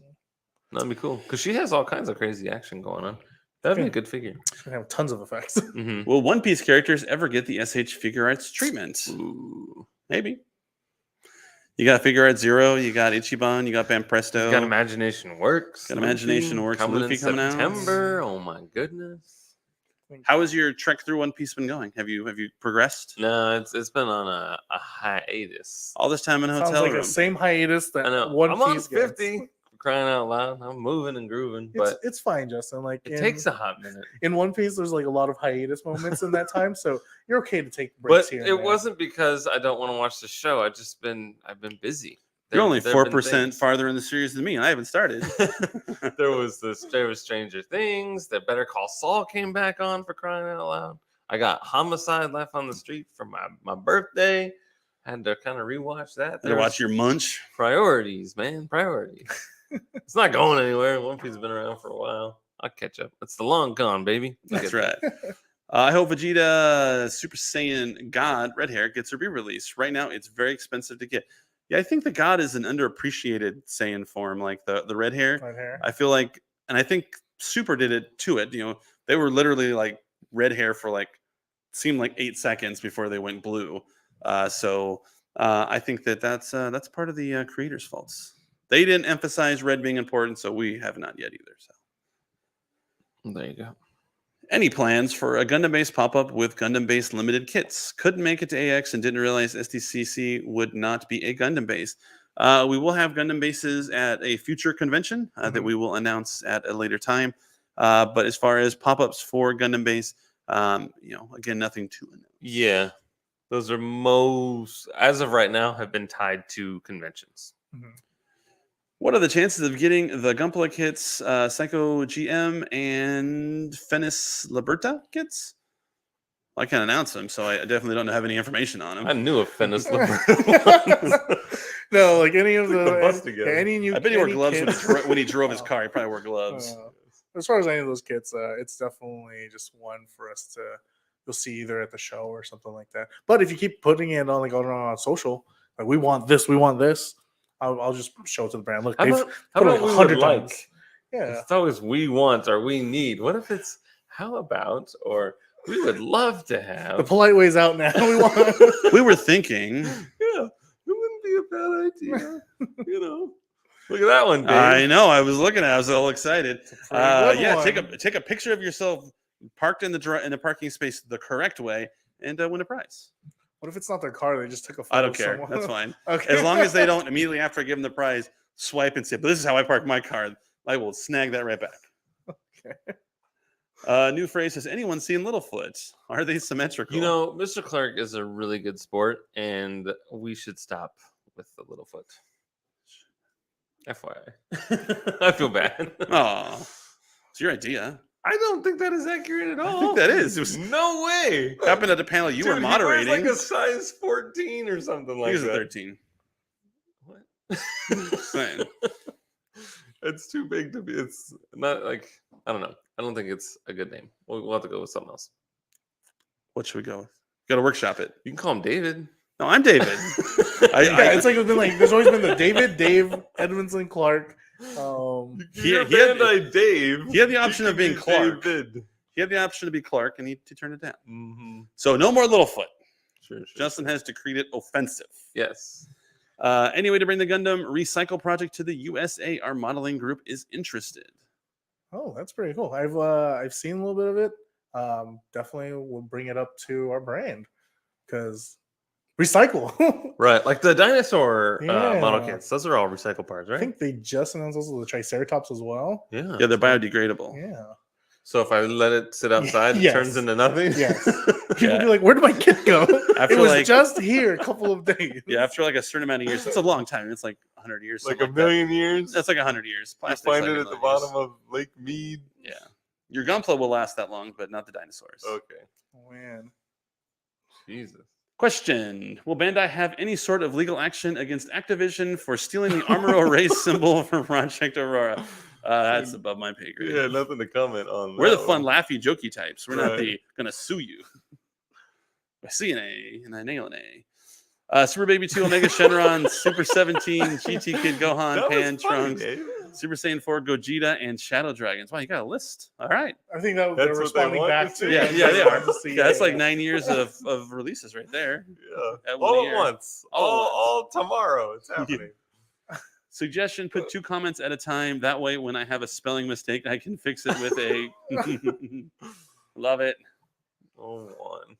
That'd be cool because she has all kinds of crazy action going on. That'd be a Yeah. good figure. It's gonna have tons of effects. Mm-hmm. Will One Piece characters ever get the SH Figure Arts treatment? Ooh, Maybe. You got Figure Arts Zero, you got Ichiban, you got Banpresto. got Imagination Works. Got Imagination Works, Luffy in coming out. September. Oh my goodness. How has your trek through One Piece been going? Have you progressed? No, it's been on a hiatus. All this time in a Sounds hotel like room. the same hiatus that I know. One I'm on Piece 50. gets. Crying out loud. I'm moving and grooving, but It's fine, Justin. Like it takes a hot minute. in One Piece, there's like a lot of hiatus moments in that time, so you're okay to take breaks But here. it and there. wasn't because I don't want to watch the show. I've been busy. You're only There have been 4% things. farther in the series than me, and I haven't started. there was Stranger Things. That Better Call Saul came back on, for crying out loud. I got Homicide Life on the Street for my birthday. Had to kind of rewatch that. Better watch your munch. priorities, man. Priorities. It's not going anywhere. One Piece has been around for a while. I'll catch up. It's the long gone, baby. We'll That's get there. right. I hope Vegeta Super Saiyan God Red Hair gets a re-release. Right now, it's very expensive to get. Yeah, I think the God is an underappreciated Saiyan form, like the red hair. Right here. I feel like, and I think Super did it to it. You know, they were literally like red hair for like seemed like 8 seconds before they went blue. So I think that's part of the creators' faults. They didn't emphasize red being important, so we have not yet either. So There you go. any plans for a Gundam-based pop-up with Gundam-based limited kits? Couldn't make it to AX and didn't realize SDCC would not be a Gundam base. We will have Gundam bases at a future convention that we will announce at a later time. But as far as pop-ups for Gundam base, again, nothing to announce. Yeah. Those are most, as of right now, have been tied to conventions. Mhm. What are the chances of getting the Gunpla kits, Psycho GM, and Fennis Liberta kits? I can't announce them, so I definitely don't have any information on them. I knew a Fennis Liberta. No, like any of Put the bus any, together. any new. I bet he wore any gloves kits- when he drove his car. He probably wore gloves. As far as any of those kits, it's definitely just one for us to. You'll see either at the show or something like that. But if you keep putting it on on social, like we want this, I'll just show it to the brand. Look, How they've about, how put it about we 100 would like? times. Yeah. It's always we want or we need. What if it's how about or we would love to have? The polite way's out now. We want. We were thinking. Yeah, it wouldn't be a bad idea. Look at that one, Dave. I know. I was looking at it. I was all excited. pretty good Yeah, one. take a picture of yourself parked in the parking space the correct way and win a prize. What if it's not their car? They just took a photo. I don't care. of someone? That's fine. Okay. As long as they don't immediately after I give them the prize swipe and say, "But this is how I park my car." I will snag that right back. Okay. New phrase: Has anyone seen Littlefoot? Are they symmetrical? Mr. Clark is a really good sport, and we should stop with the Littlefoot. FYI, I feel bad. Oh, it's your idea. I don't think that is accurate at all. I think that is. It was No way. happened at the panel you were Dude, he moderating. wears like a size 14 or something He like was a that. 13. What? Just saying. It's too big to be. It's not like I don't know. I don't think it's a good name. We'll have to go with something else. What should we go with? Got to workshop it. You can call him David. No, I'm David. Yeah, it's like it's been like there's always been the Dave, Edmondson, Clark. You're he had- Bandai Dave. He had the option You of can being be Clark. David. He had the option to be Clark, and he turned it down. Mm-hmm. So no more Littlefoot. Sure. Justin has decreed it offensive. Yes. Any way to bring the Gundam recycle project to the USA? Our modeling group is interested. Oh, that's pretty cool. I've seen a little bit of it. Definitely will bring it up to our brand because recycle. Right. Like the dinosaur model Yeah. kits. Those are all recycle parts, I right? think they just announced those with the Triceratops as well. Yeah. Yeah, they're biodegradable. Yeah. So if I let it sit outside, Yes. it turns into nothing. Yes. People Yeah. be like, "Where did my kit go?" After it was like- just here a couple of days. Yeah, after like a certain amount of years. It's a long time. It's like 100 years. Like something a that. million years. That's like 100 years. You Plastic's find like it a at the million years. bottom of Lake Mead. Yeah. Your Gunpla will last that long, but not the dinosaurs. Okay. Oh, man. Jesus. Question: Will Bandai have any sort of legal action against Activision for stealing the Amuro race symbol from Project Aurora? That's above my pay grade. Yeah, nothing to comment on. We're the that fun, one. laughy, jokey types. We're not Right. gonna sue you. I see an A and I nail an A. Super Baby 2, Omega Shenron, Super 17, GT Kid Gohan, That was Pan, funny, Trunks, Dave. Super Saiyan 4, Gogeta, and Shadow Dragons. Wow, you got a list. All right. I think that That's they're what they responding want back to to. see. Yeah, yeah, they are. To see, Yeah, that's like 9 years of releases right there. Yeah. At one All year. at once. All at All tomorrow. It's happening. Suggestion: Put 2 comments at a time. That way, when I have a spelling mistake, I can fix it with a. Love it. Oh, one.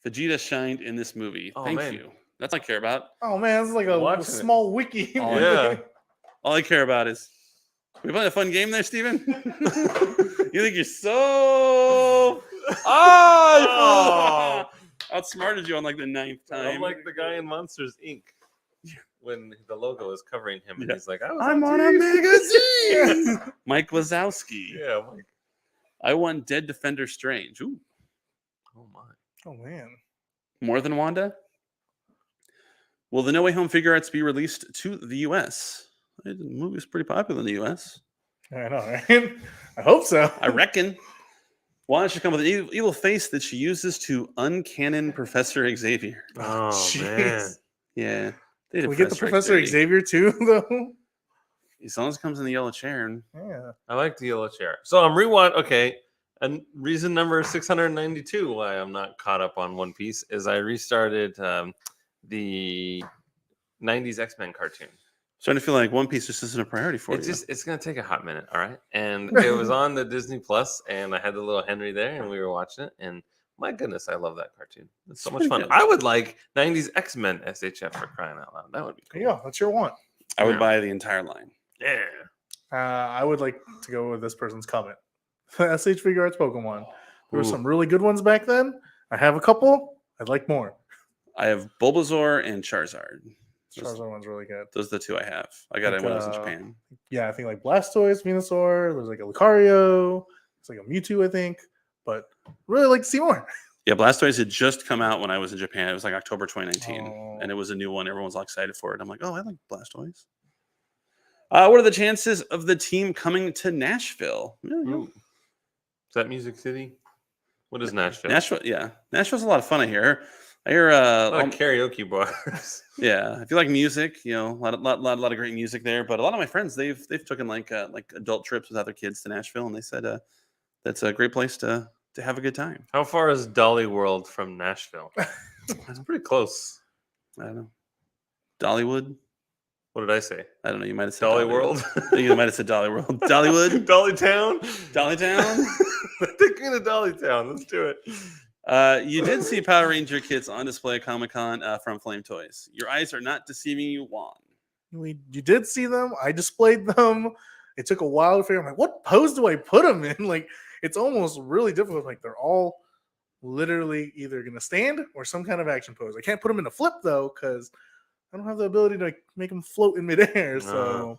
Vegeta shined in this movie. Oh, Thank man. you. That's all I care about. Oh man, it's like a Watching it. small wiki. Oh, Yeah. All I care about is. We playing a fun game there, Steven? You think you're so. Oh! Outsmarted you on like the 9th time. I'm like the guy in Monsters Inc. When the logo is covering him, and Yeah. he's like, I was I'm on a TV." magazine. Mike Wazowski. Yeah, I'm like, I want Dead Defender Strange. Ooh, oh my. Oh man. more than Wanda. Will the No Way Home figure arts be released to the U.S.? The movie was pretty popular in the U.S. I know, right? I hope so. I reckon. Wanda should come with an evil face that she uses to uncanon Professor Xavier. Oh Jeez. man. Yeah. They did Can we get the Professor X, baby. Xavier too, though? As long as it comes in the yellow chair. And Yeah. I like the yellow chair. So I'm rewatch. Okay, and reason number 692 why I'm not caught up on One Piece is I restarted the 90s X-Men cartoon. starting to feel like One Piece just isn't a priority for you. It's gonna take a hot minute, all right. And it was on the Disney Plus, and I had the little Henry there, and we were watching it. And my goodness, I love that cartoon. It's so much pretty fun. good. I would like 90s X-Men SHF for crying out loud. That would be cool. Yeah, that's your one. I would Yeah. buy the entire line. Yeah. I would like to go with this person's comment. SH Figure Arts Pokemon. There were Ooh. some really good ones back then. I have a couple. I'd like more. I have Bulbasaur and Charizard. Charizard one's really good. Those are the two I have. I got it when I was in Japan. Yeah, I think like Blastoise, Venusaur. There's like a Lucario. It's like a Mewtwo, I think. But really like to see more. Yeah, Blastoise had just come out when I was in Japan. It was like October 2019, Oh. and it was a new one. Everyone was all excited for it. I'm like, oh, I like Blastoise. What are the chances of the team coming to Nashville? Ooh. Is that Music City? What is Nashville? Nashville, yeah. Nashville's a lot of fun, I hear. I hear a lot of karaoke bars. Yeah, if you like music, a lot of great music there. But a lot of my friends, they've taken like adult trips with other kids to Nashville, and they said that's a great place to have a good time. How far is Dolly World from Nashville? It's pretty close. I don't know. Dollywood. What did I say? I don't know. You might have said Dolly World. You might have said Dolly World. Dollywood. Dollytown. Dollytown. Take me to Dollytown. Let's do it. You did see Power Ranger kits on display at Comic-Con from Flame Toys. Your eyes are not deceiving you, Juan. You did see them. I displayed them. It took a while to figure out, like, what pose do I put them in? Like, it's almost really difficult. Like, they're all literally either going to stand or some kind of action pose. I can't put them in a flip, though, because I don't have the ability to make them float in midair. So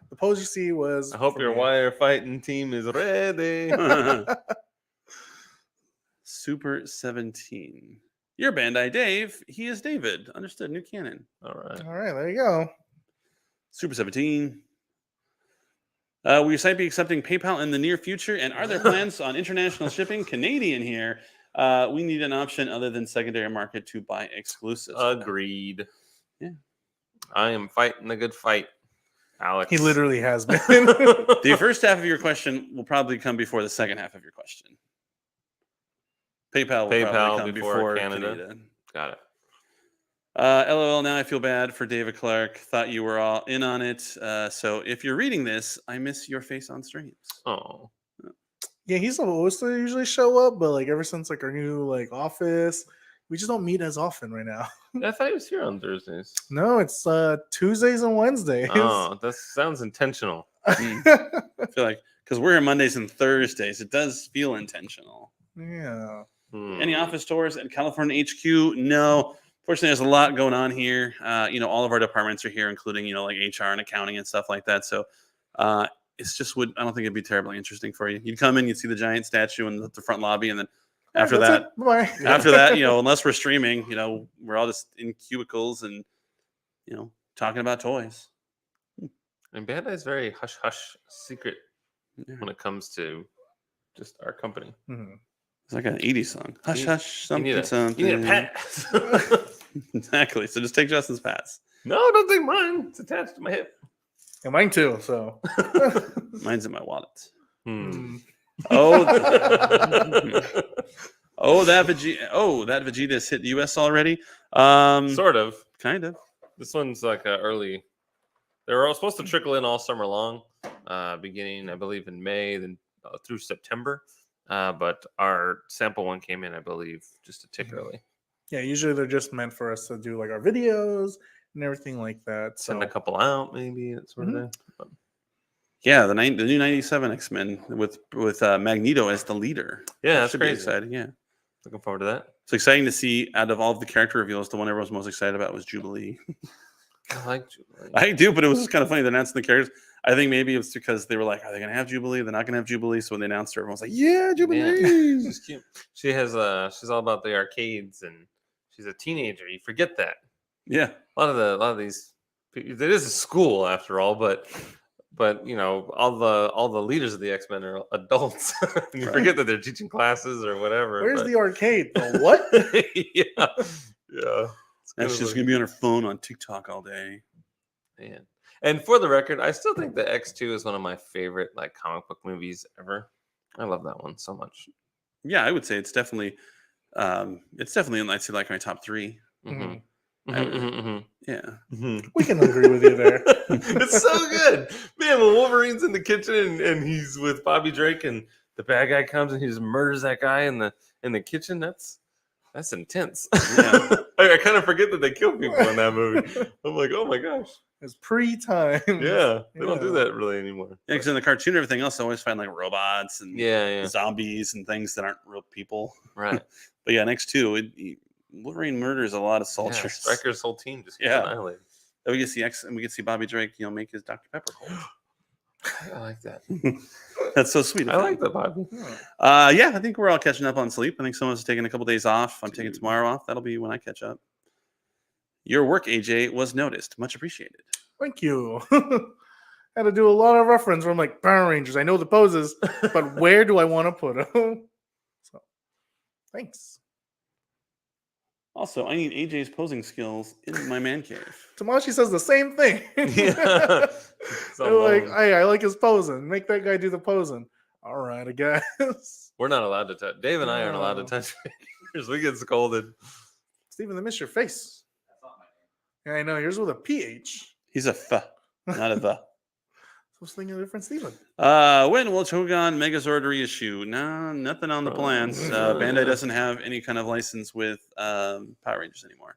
the pose you see was... I hope your wire fighting team is ready. Super 17. You're Bandai Dave. He is David. Understood. New canon. All right. There you go. Super 17. Will your site be accepting PayPal in the near future? And are there plans on international shipping? Canadian here. We need an option other than secondary market to buy exclusives. Agreed. Yeah. I am fighting a good fight, Alex. He literally has been. The first half of your question will probably come before the second half of your question. PayPal will probably come before Canada. Got it. LOL, now I feel bad for David Clark. Thought you were all in on it. So if you're reading this, I miss your face on streams. Oh. Yeah, he's supposed to usually show up, but like ever since like our new like office, we just don't meet as often right now. I thought he was here on Thursdays. No, it's Tuesdays and Wednesdays. Oh, that sounds intentional. I feel like because we're here Mondays and Thursdays, it does feel intentional. Yeah. Any office tours at California HQ? No. Fortunately, there's a lot going on here. All of our departments are here, including, like HR and accounting and stuff like that. So it's just I don't think it'd be terribly interesting for you. You'd come in, you'd see the giant statue in the front lobby, and then after that, unless we're streaming, we're all just in cubicles and, talking about toys. And Bandai's very hush-hush secret when it comes to just our company. Mm-hmm. It's like an 80s song. Hush, hush, something, something. You need a pass. Exactly. So just take Justin's pass. No, don't take mine. It's attached to my hip. And mine too, so. Mine's in my wallet. Oh, that Vegeta's hit the US already. Sort of. Kind of. This one's like early. They were all supposed to trickle in all summer long, beginning, I believe, in May, then through September. But our sample one came in, I believe, just a tick early. Yeah, usually they're just meant for us to do like our videos and everything like that. Send a couple out, maybe that sort of thing. But... Yeah, the new 97 X-Men with Magneto as the leader. Yeah, that's crazy. Be exciting. Yeah, looking forward to that. It's exciting to see. Out of all of the character reveals, the one everyone's most excited about was Jubilee. I like Jubilee. I do, but it was just kind of funny. They're announcing the characters. I think maybe it's because they were like, "Are they going to have Jubilee? They're not going to have Jubilee." So when they announced her, everyone was like, "Yeah, Jubilee!" Yeah. She's cute. She has she's all about the arcades, and she's a teenager. You forget that. Yeah, a lot of these. It is a school after all, but all the leaders of the X-Men are adults. And you forget that they're teaching classes or whatever. Where's the arcade? The what? yeah. And she's going to be on her phone on TikTok all day. Man. And for the record, I still think the X2 is one of my favorite comic book movies ever. I love that one so much. Yeah, I would say it's definitely in I'd say like my top 3. Mm-hmm. Yeah. Mm-hmm. We can agree with you there. It's so good. Man, when Wolverine's in the kitchen and he's with Bobby Drake and the bad guy comes and he just murders that guy in the kitchen, that's intense. Yeah. I kind of forget that they kill people in that movie. I'm like, oh my gosh. It's pre-time. Yeah. They don't do that really anymore. Yeah, because in the cartoon, everything else, I always find like robots and yeah. zombies and things that aren't real people. Right. But yeah, next 2, Wolverine murders a lot of Yeah, soldiers. Stryker's whole team just gets Yeah. annihilated. And we get to see and we get to see Bobby Drake, make his Dr. Pepper cold. I like that. That's so sweet. I like that, Bobby. Yeah, I think we're all catching up on sleep. I think someone's taking a couple days off. I'm taking tomorrow off. That'll be when I catch up. Your work, AJ, was noticed. Much appreciated. Thank you. Had to do a lot of reference from like Power Rangers. I know the poses, but where do I want to put them? So, thanks. Also, I need AJ's posing skills in my man cave. Tamashi says the same thing. Yeah. They're like, hey, I like his posing. Make that guy do the posing. All right, I guess. We're not allowed to touch. Dave and I aren't allowed to touch figures. We get scolded. Steven, they miss your face. Yeah, I know. Yours with a PH. He's a not a the. I was thinking of a different Steven. When will Chogan Megazord reissue? No, nothing on the plans. Bandai doesn't have any kind of license with Power Rangers anymore.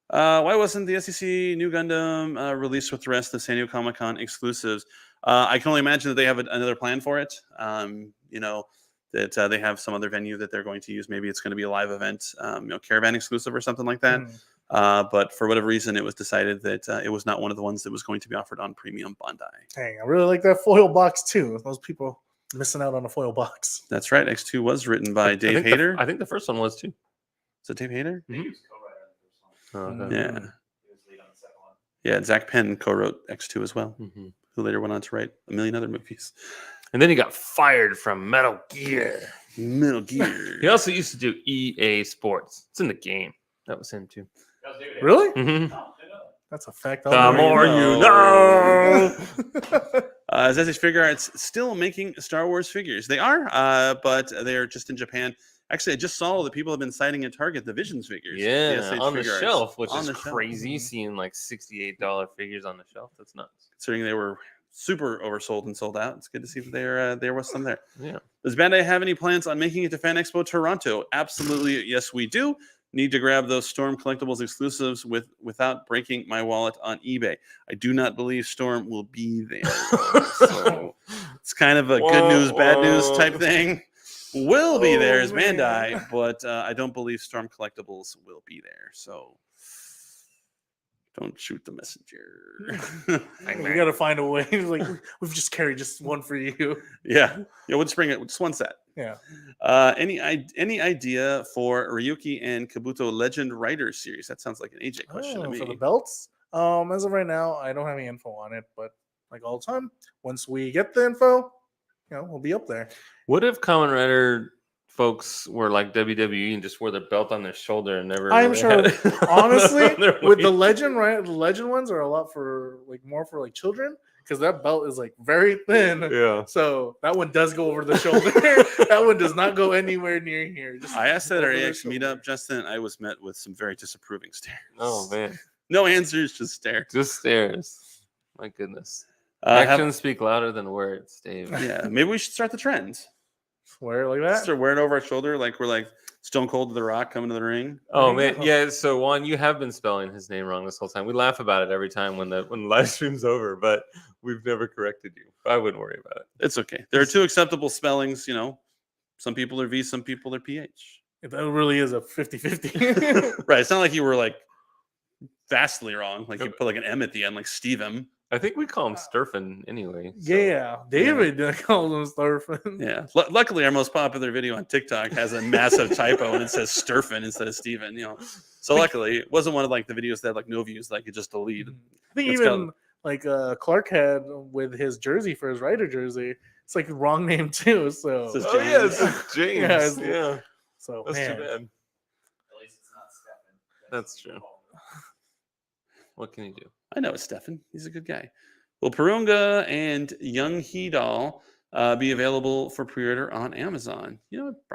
Why wasn't the SDCC New Gundam released with the rest of the San Diego Comic-Con exclusives? I can only imagine that they have another plan for it. That they have some other venue that they're going to use. Maybe it's going to be a live event, Caravan exclusive or something like that. But for whatever reason, it was decided that it was not one of the ones that was going to be offered on Premium Bandai. Dang, I really like that foil box too. Those people missing out on a foil box. That's right. X2 was written by Dave Hayter. I think the first one was too. Is it Dave Hayter? Mm-hmm. Yeah. He was lead on the second one. Yeah, Zach Penn co-wrote X2 as well, who later went on to write a million other movies. And then he got fired from Metal Gear. Metal Gear. He also used to do EA Sports. It's in the game. That was him too. That was David. Really? Mm-hmm. No, I know. That's a fact. The more you know. Zessy's Figure Arts still making Star Wars figures. They are, but they're just in Japan. Actually, I just saw that people have been citing at Target the Visions figures. Yeah, SH on the Figure Arts. shelf, which On is the shelf. crazy. Seeing like $68 figures on the shelf. That's nuts. Considering they were super oversold and sold out, it's good to see that there was some there. Yeah. Does Bandai have any plans on making it to Fan Expo Toronto? Absolutely, yes, we do. Need to grab those Storm Collectibles exclusives without breaking my wallet on eBay. I do not believe Storm will be there. So it's kind of a good news, bad news type thing. Will be there as Bandai, but I don't believe Storm Collectibles will be there. So don't shoot the messenger. We got to find a way. Like we've just carried just one for you. Yeah, we'll just bring it. Just one set. Yeah. Any idea for Ryuki and Kabuto Legend Riders series? That sounds like an AJ question to me. For the belts, as of right now, I don't have any info on it. But like all the time, once we get the info, we'll be up there. What if Kamen Rider folks were like WWE and just wore their belt on their shoulder and never? I'm really sure. had it Honestly, on their with the waist? legend, right? The legend ones are a lot for more for children because that belt is like very thin. Yeah. So that one does go over the shoulder. That one does not go anywhere near here. Just I asked at our over the AX shoulder. meetup, Justin. I was met with some very disapproving stares. Oh man, No answers, just stare. just stares. My goodness. Have- Actions speak louder than words, Dave. yeah, maybe we should start the trend. Swear like that. Start wearing it over our shoulder, like we're like Stone Cold to the Rock coming to the ring. Oh man, yeah. So Juan, you have been spelling his name wrong this whole time. We laugh about it every time when the live stream's over, but we've never corrected you. I wouldn't worry about it. It's okay. There are two acceptable spellings. Some people are V, some people are PH. That really is a 50-50. Right. It's not like you were like vastly wrong. Like you put like an M at the end, like Steve M. I think we call him Sturfin anyway. so- Yeah, David calls him Starfin. Yeah. Luckily, our most popular video on TikTok has a massive typo and it says Sturfin instead of Steven. So luckily, it wasn't one of like the videos that had like no views that I could just delete. I think It's even like Clark had with his jersey for his Rider jersey, it's like the wrong name too. So It's Oh yeah, it's James. Yeah, Yeah, it's- so that's man. too bad. At least it's not Stefan. That's true. What can you do? I know it's Stefan. He's a good guy. Will Perunga and Young He Doll be available for pre-order on Amazon?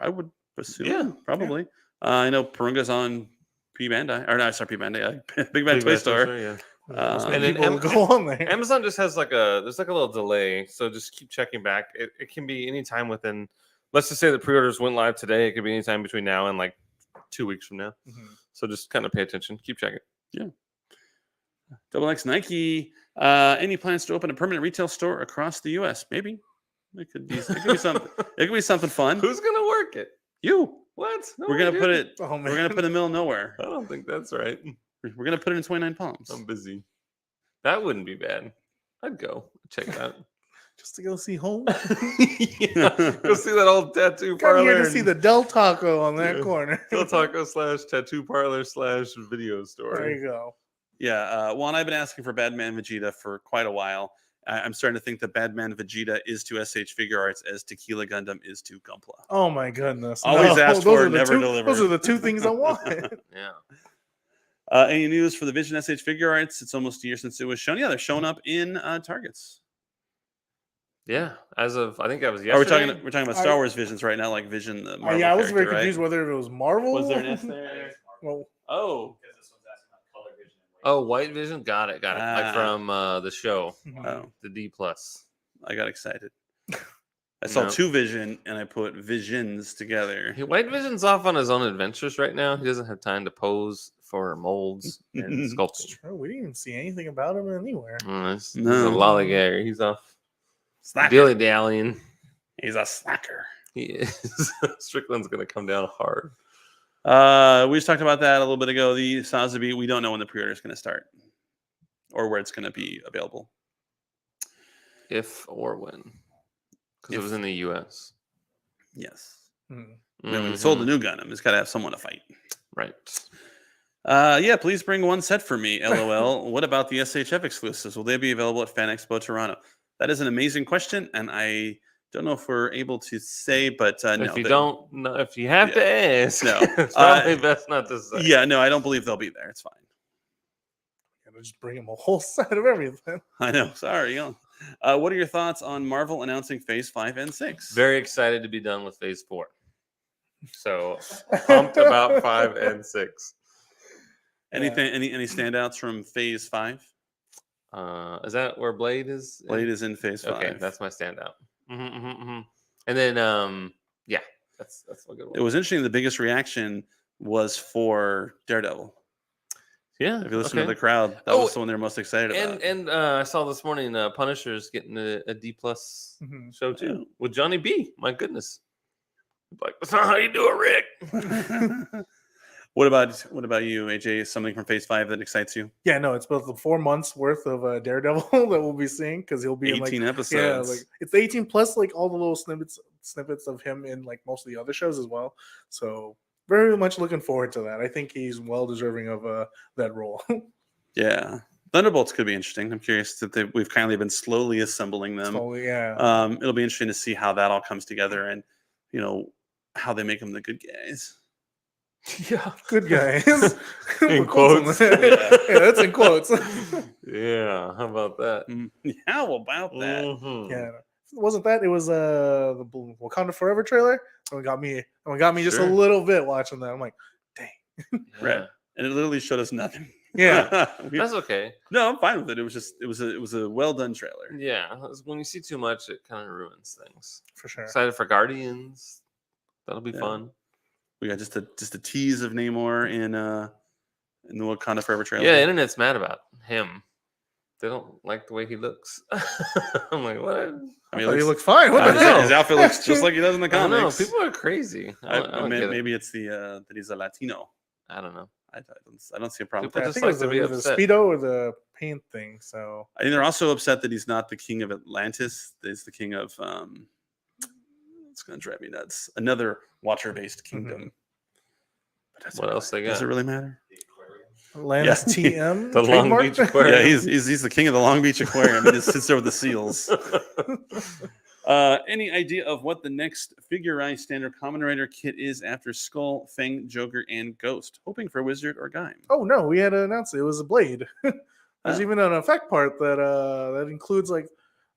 I would assume. Yeah. Probably. I know Perunga's on P Bandai. Or no, sorry, P Bandai. Big Bad Toy Store. Yeah. Most And then people go on there. Amazon just has there's like a little delay, so just keep checking back. It can be anytime within. Let's just say the pre-orders went live today. It could be anytime between now and like 2 weeks from now. Mhm. So just kind of pay attention. Keep checking. Double X Nike. Any plans to open a permanent retail store across the U.S.? Maybe. It could be something. It could be something fun. Who's gonna work it? You. What? No, We're gonna I put didn't. it. Oh man, We're gonna put it in the middle of nowhere. I don't think that's right. We're gonna put it in 29 Palms. I'm busy. That wouldn't be bad. I'd go check it out. just to go see home. Yeah, go see that old tattoo Got parlor. here to see the Del Taco on that Yeah. corner. Del Taco / tattoo parlor / video store. There you go. Yeah. Well, and I've been asking for Badman Vegeta for quite a while. I'm starting to think that Badman Vegeta is to SH Figure Arts as Tequila Gundam is to Gunpla. Oh my goodness! Always asked for, are the never two, delivered. Those are the two things I want. Yeah. Any news for the Vision SH Figure Arts? It's almost a year since it was shown. Yeah, they're showing up in Targets. Yeah. As of I think that was Oh, yesterday. we're talking about Star Wars Visions right now, like Vision. The Marvel Yeah, I was very character, right? confused whether it was Marvel. Was there an S Yeah, there? it's Marvel. Well, Oh, Because this one's asking about color vision and Oh, White Vision. Got it. Like Ah. from the show, oh, the D+. I got excited. I saw No. two Vision and I put Visions together. White Vision's off on his own adventures right now. He doesn't have time to pose for molds and it's sculpting. true. We didn't even see anything about him anywhere. He's a No. lollygagger. He's off Slacker. dilly dallying. He's a slacker. He is. Strickland's gonna come down hard. We just talked about that a little bit ago. The Sazabi, we don't know when the pre-order is going to start or where it's going to be available. If or when, because it If. was in the U.S. Yes. Hmm. When we sold the Mhm. new Gundam, it's got to have someone to fight. Right. Yeah, please bring one set for me. LOL. What about the SHF exclusives? Will they be available at Fan Expo Toronto? That is an amazing question, and I don't know if we're able to say, but no. If you don't know, if you have to ask, No. it's probably best not to say. Yeah, no, I don't believe they'll be there. It's fine. Gotta just bring him a whole set of everything. I know. Sorry. What are your thoughts on Marvel announcing Phase 5 and 6? Very excited to be done with Phase 4. So pumped about 5 and 6. Anything? Any standouts from Phase 5? Is that where Blade is? Blade is in Phase 5. Okay, that's my standout. And then, yeah, that's a good one. It was interesting. The biggest reaction was for Daredevil. Yeah. If you listen to okay. the crowd, that was the one they're most excited about. And I saw this morning Punisher's getting a D+ Mhm. show too Yeah. with Johnny B. My goodness. Like, that's not how you do it, Rick. What about you, AJ? Something from Phase 5 that excites you? Yeah, no, it's about the 4 months worth of Daredevil that we'll be seeing because he'll be in 18 like episodes. like it's 18 plus like all the little snippets of him in like most of the other shows as well. So very much looking forward to that. I think he's well deserving of that role. Yeah. Thunderbolts could be interesting. I'm curious that we've kindly been slowly assembling them. Slowly, yeah. It'll be interesting to see how that all comes together and, how they make them the good guys. Yeah, good guys. In With quotes on quotes. that. Yeah, that's in quotes. Yeah, how about that? How about that? Mhm. Yeah, it wasn't that. It was the Wakanda Forever trailer. It got me just a Sure. little bit watching that. I'm like, dang. Yeah. Right. And it literally showed us nothing. Yeah. That's okay. No, I'm fine with it. It was a well done trailer. Yeah, when you see too much, it kind of ruins things. For sure. Excited for Guardians. That'll be Yeah. fun. We got just a tease of Namor in the Wakanda Forever trailer. Yeah, the internet's mad about him. They don't like the way he looks. I'm like, what? I He mean, looks fine. What I the know. hell? his outfit looks just like he does in the I don't know. comics. People are crazy. I don't get it. Maybe it's that he's a Latino. I don't know. I don't see a problem. People With I that. just think it was like to be either the upset. Speedo or the paint thing. So I think they're also upset that he's not the king of Atlantis. He's the king of it's gonna drive me nuts. Another water-based kingdom. But does it What really- else they Does got? it really matter? The aquarium. Atlantis Yeah. TM. The Long trademark? Beach Aquarium. Yeah, he's the king of the Long Beach Aquarium. He just sits there with the seals. Any idea of what the next Figure-Eye Standard Common Rider kit is after Skull, Fang, Joker, and Ghost? Hoping for Wizard or Gaim. Oh no, we had to announce it. It was a blade. There's Oh. even an effect part that includes like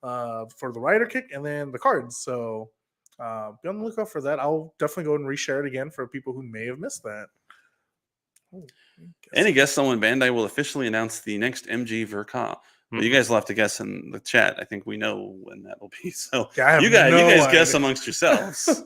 for the rider kick and then the cards. So be on the lookout for that. I'll definitely go and reshare it again for people who may have missed that. Oh, Any guess on when Bandai will officially announce the next MG Verka? Well, you guys will have to guess in the chat. I think we know when that will be. So Yeah, I have you guys no guess idea. amongst yourselves.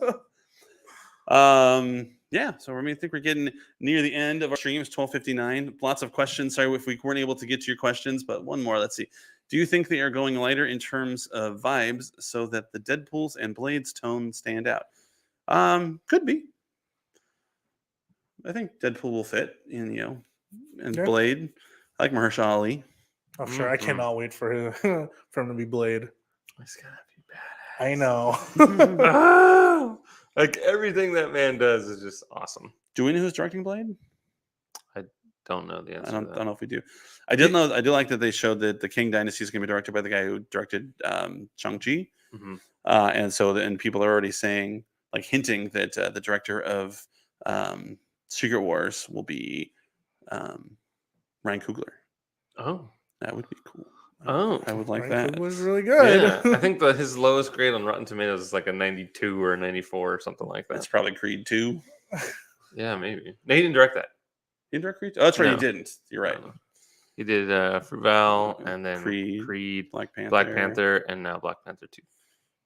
Yeah. So I think we're getting near the end of our stream. It's 12:59. Lots of questions. Sorry if we weren't able to get to your questions, but one more. Let's see. Do you think they are going lighter in terms of vibes so that the Deadpools and Blades tone stand out? Could be. I think Deadpool will fit in, and Yeah. Blade. I like Mahershala Ali. I'm sure. I Mhm. cannot wait for him for him to be Blade. It's gonna be badass. I know. Ah! Like everything that man does is just awesome. Do we know who's directing Blade? Don't know the answer. I to don't that. know if we do. I did know. I do like that they showed that the King Dynasty is going to be directed by the guy who directed Shang-Chi. Mhm. And so and people are already saying, like hinting that the director of Secret Wars will be Ryan Coogler. Oh, That would be cool. Oh. I would like Ryan that. was really good. yeah. I think his lowest grade on Rotten Tomatoes is like a 92 or a 94 or something like that. That's probably Creed 2. Yeah, maybe. No, he didn't direct that. He didn't direct Creed? Oh, that's right. No. He didn't. You're right. No. He did Fruval and then Creed, Creed, Black Panther. Black Panther, and now Black Panther 2.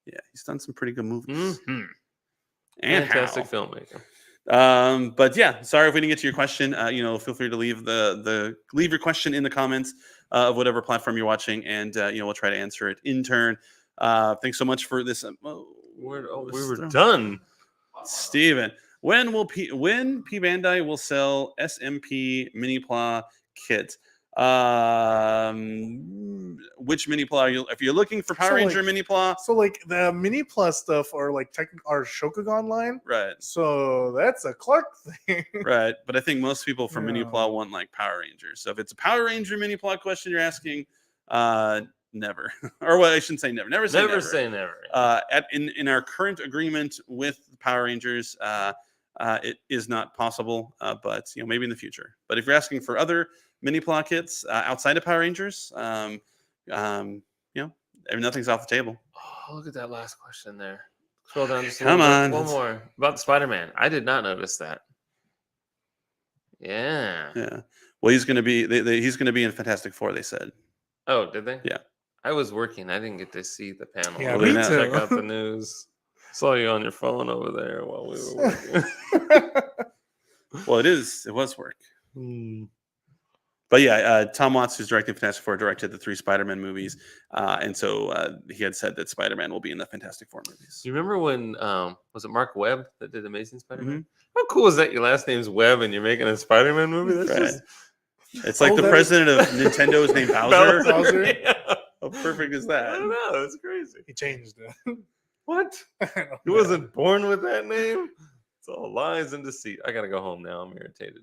Yeah, he's done some pretty good movies. Mm-hmm. And Fantastic how. filmmaker. But yeah, sorry if we didn't get to your question. Feel free to leave leave your question in the comments of whatever platform you're watching, and we'll try to answer it in turn. Thanks so much for this. We were done. Steven, when P Bandai will sell SMP mini pla kits? Which mini pla are you? If you're looking for Power Ranger mini pla, So like the Mini Plus stuff are like are Shokugan line. right? So that's a Clark thing. Right, but I think most people for mini Yeah. pla want like Power Rangers. So if it's a Power Ranger mini pla question you're asking, never, or what I shouldn't say never. Never say never. Never say never. In our current agreement with Power Rangers, it is not possible. But maybe in the future. But if you're asking for other mini pla kits outside of Power Rangers, nothing's off the table. Oh, look at that last question there. Scroll down just a Come little on. bit. One more about the Spider-Man. I did not notice that. Yeah. Yeah. Well, he's going to be. He's going to be in Fantastic Four. They said. Oh, did they? Yeah. I was working. I didn't get to see the panel. Yeah, I me didn't too. check out the news. Saw you on your phone over there while we were working. Well, it was work. Hmm. But yeah, Tom Watts, who's directing Fantastic Four, directed the 3 Spider-Man movies, and so he had said that Spider-Man will be in the Fantastic Four movies. Do you remember when was it Mark Webb that did Amazing Spider-Man? Mhm. How cool is that? Your last name's Webb and you're making a Spider-Man movie. That's Right. just It's like the that president of Nintendo is named Bowser. Bowser. Yeah. How perfect is I that? don't know. It's crazy. He changed it. What? I don't He know. wasn't born with that name. It's all lies and deceit. I gotta go home now. I'm irritated.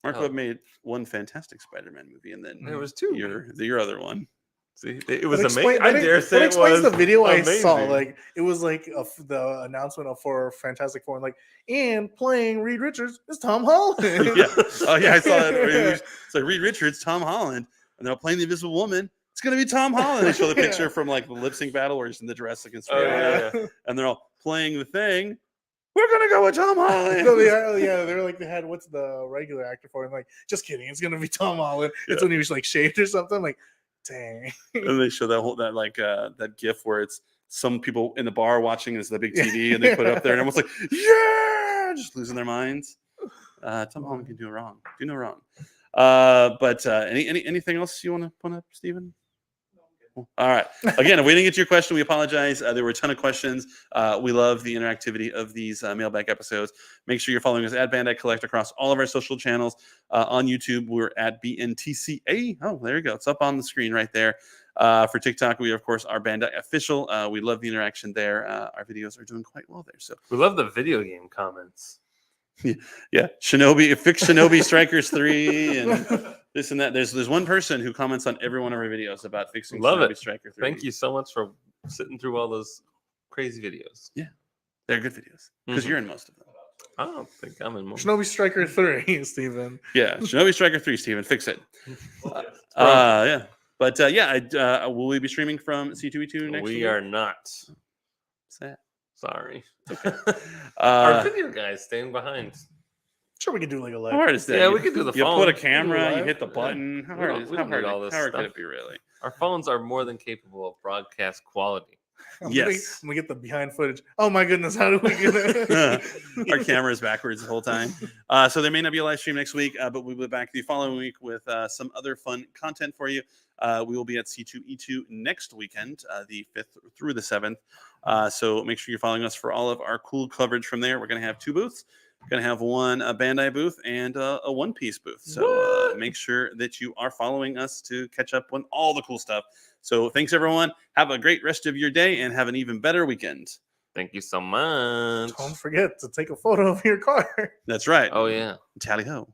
Mark Oh. Webb made one fantastic Spider-Man movie, and then There was 2. your other one. See, it was That amazing. explain- I that dare that say it explains was the video I saw. amazing. Like it was like the announcement for Fantastic Four, and like and playing Reed Richards is Tom Holland. Yeah. Oh yeah, I saw that. It's like Reed Richards, Tom Holland, and they're playing the Invisible Woman. It's gonna be Tom Holland. They show the picture Yeah. from like the lip sync battle where he's in the dress against Oh, Rihanna, yeah. and they're all playing the thing. We're gonna go with Tom Holland. No, they're like they had what's the regular actor for it? I'm like, just kidding, it's gonna be Tom Holland. It's Yeah. when he was like shaved or something. I'm like, dang. And they show that gif where it's some people in the bar watching, and it's the big TV, and they put it up there, and everyone's like, "Yeah!" just losing their minds. Tom Holland can do wrong. Do no wrong. But anything else you want to point up, Stephen? All right. Again, if we didn't get to your question, we apologize. There were a ton of questions. We love the interactivity of these mailbag episodes. Make sure you're following us at Bandai Collect across all of our social channels. On YouTube, we're at BNTCA. Oh, there you go. It's up on the screen right there. For TikTok, we, of course, are Bandai Official. We love the interaction there. Our videos are doing quite well there. So, We love the video game comments. yeah, fix Shinobi Strikers 3 and this and that. There's one person who comments on every one of our videos about fixing Love Shinobi it. Striker 3. Thank you so much for sitting through all those crazy videos. They're good videos because Mhm. you're in most of them. I don't think I'm in more. Shinobi Striker 3, Steven. Yeah, Shinobi Striker 3, Steven, fix it. Yeah. But will we be streaming from C2E2 next week? We are not. Sad. Sorry. Our Our video guys staying behind. Sure, we could do like a how live. hard is that? Yeah, we could do the You phone. put a We camera, you live. hit the button. How We hard don't- is we how don't need hard, all this how hard can stuff. it be really? Our phones are more than capable of broadcast quality. Yes. We get the behind footage. Oh my goodness, how do we get it? Our camera is backwards the whole time. So there may not be a live stream next week, but we'll be back the following week with some other fun content for you. We will be at C2E2 next weekend, the 5th through the 7th. So make sure you're following us for all of our cool coverage from there. We're going to have 2 booths. Gonna have one a Bandai booth and a One Piece booth. So make sure that you are following us to catch up on all the cool stuff. So thanks everyone. Have a great rest of your day and have an even better weekend. Thank you so much. Don't forget to take a photo of your car. That's right. Oh yeah. Tally ho.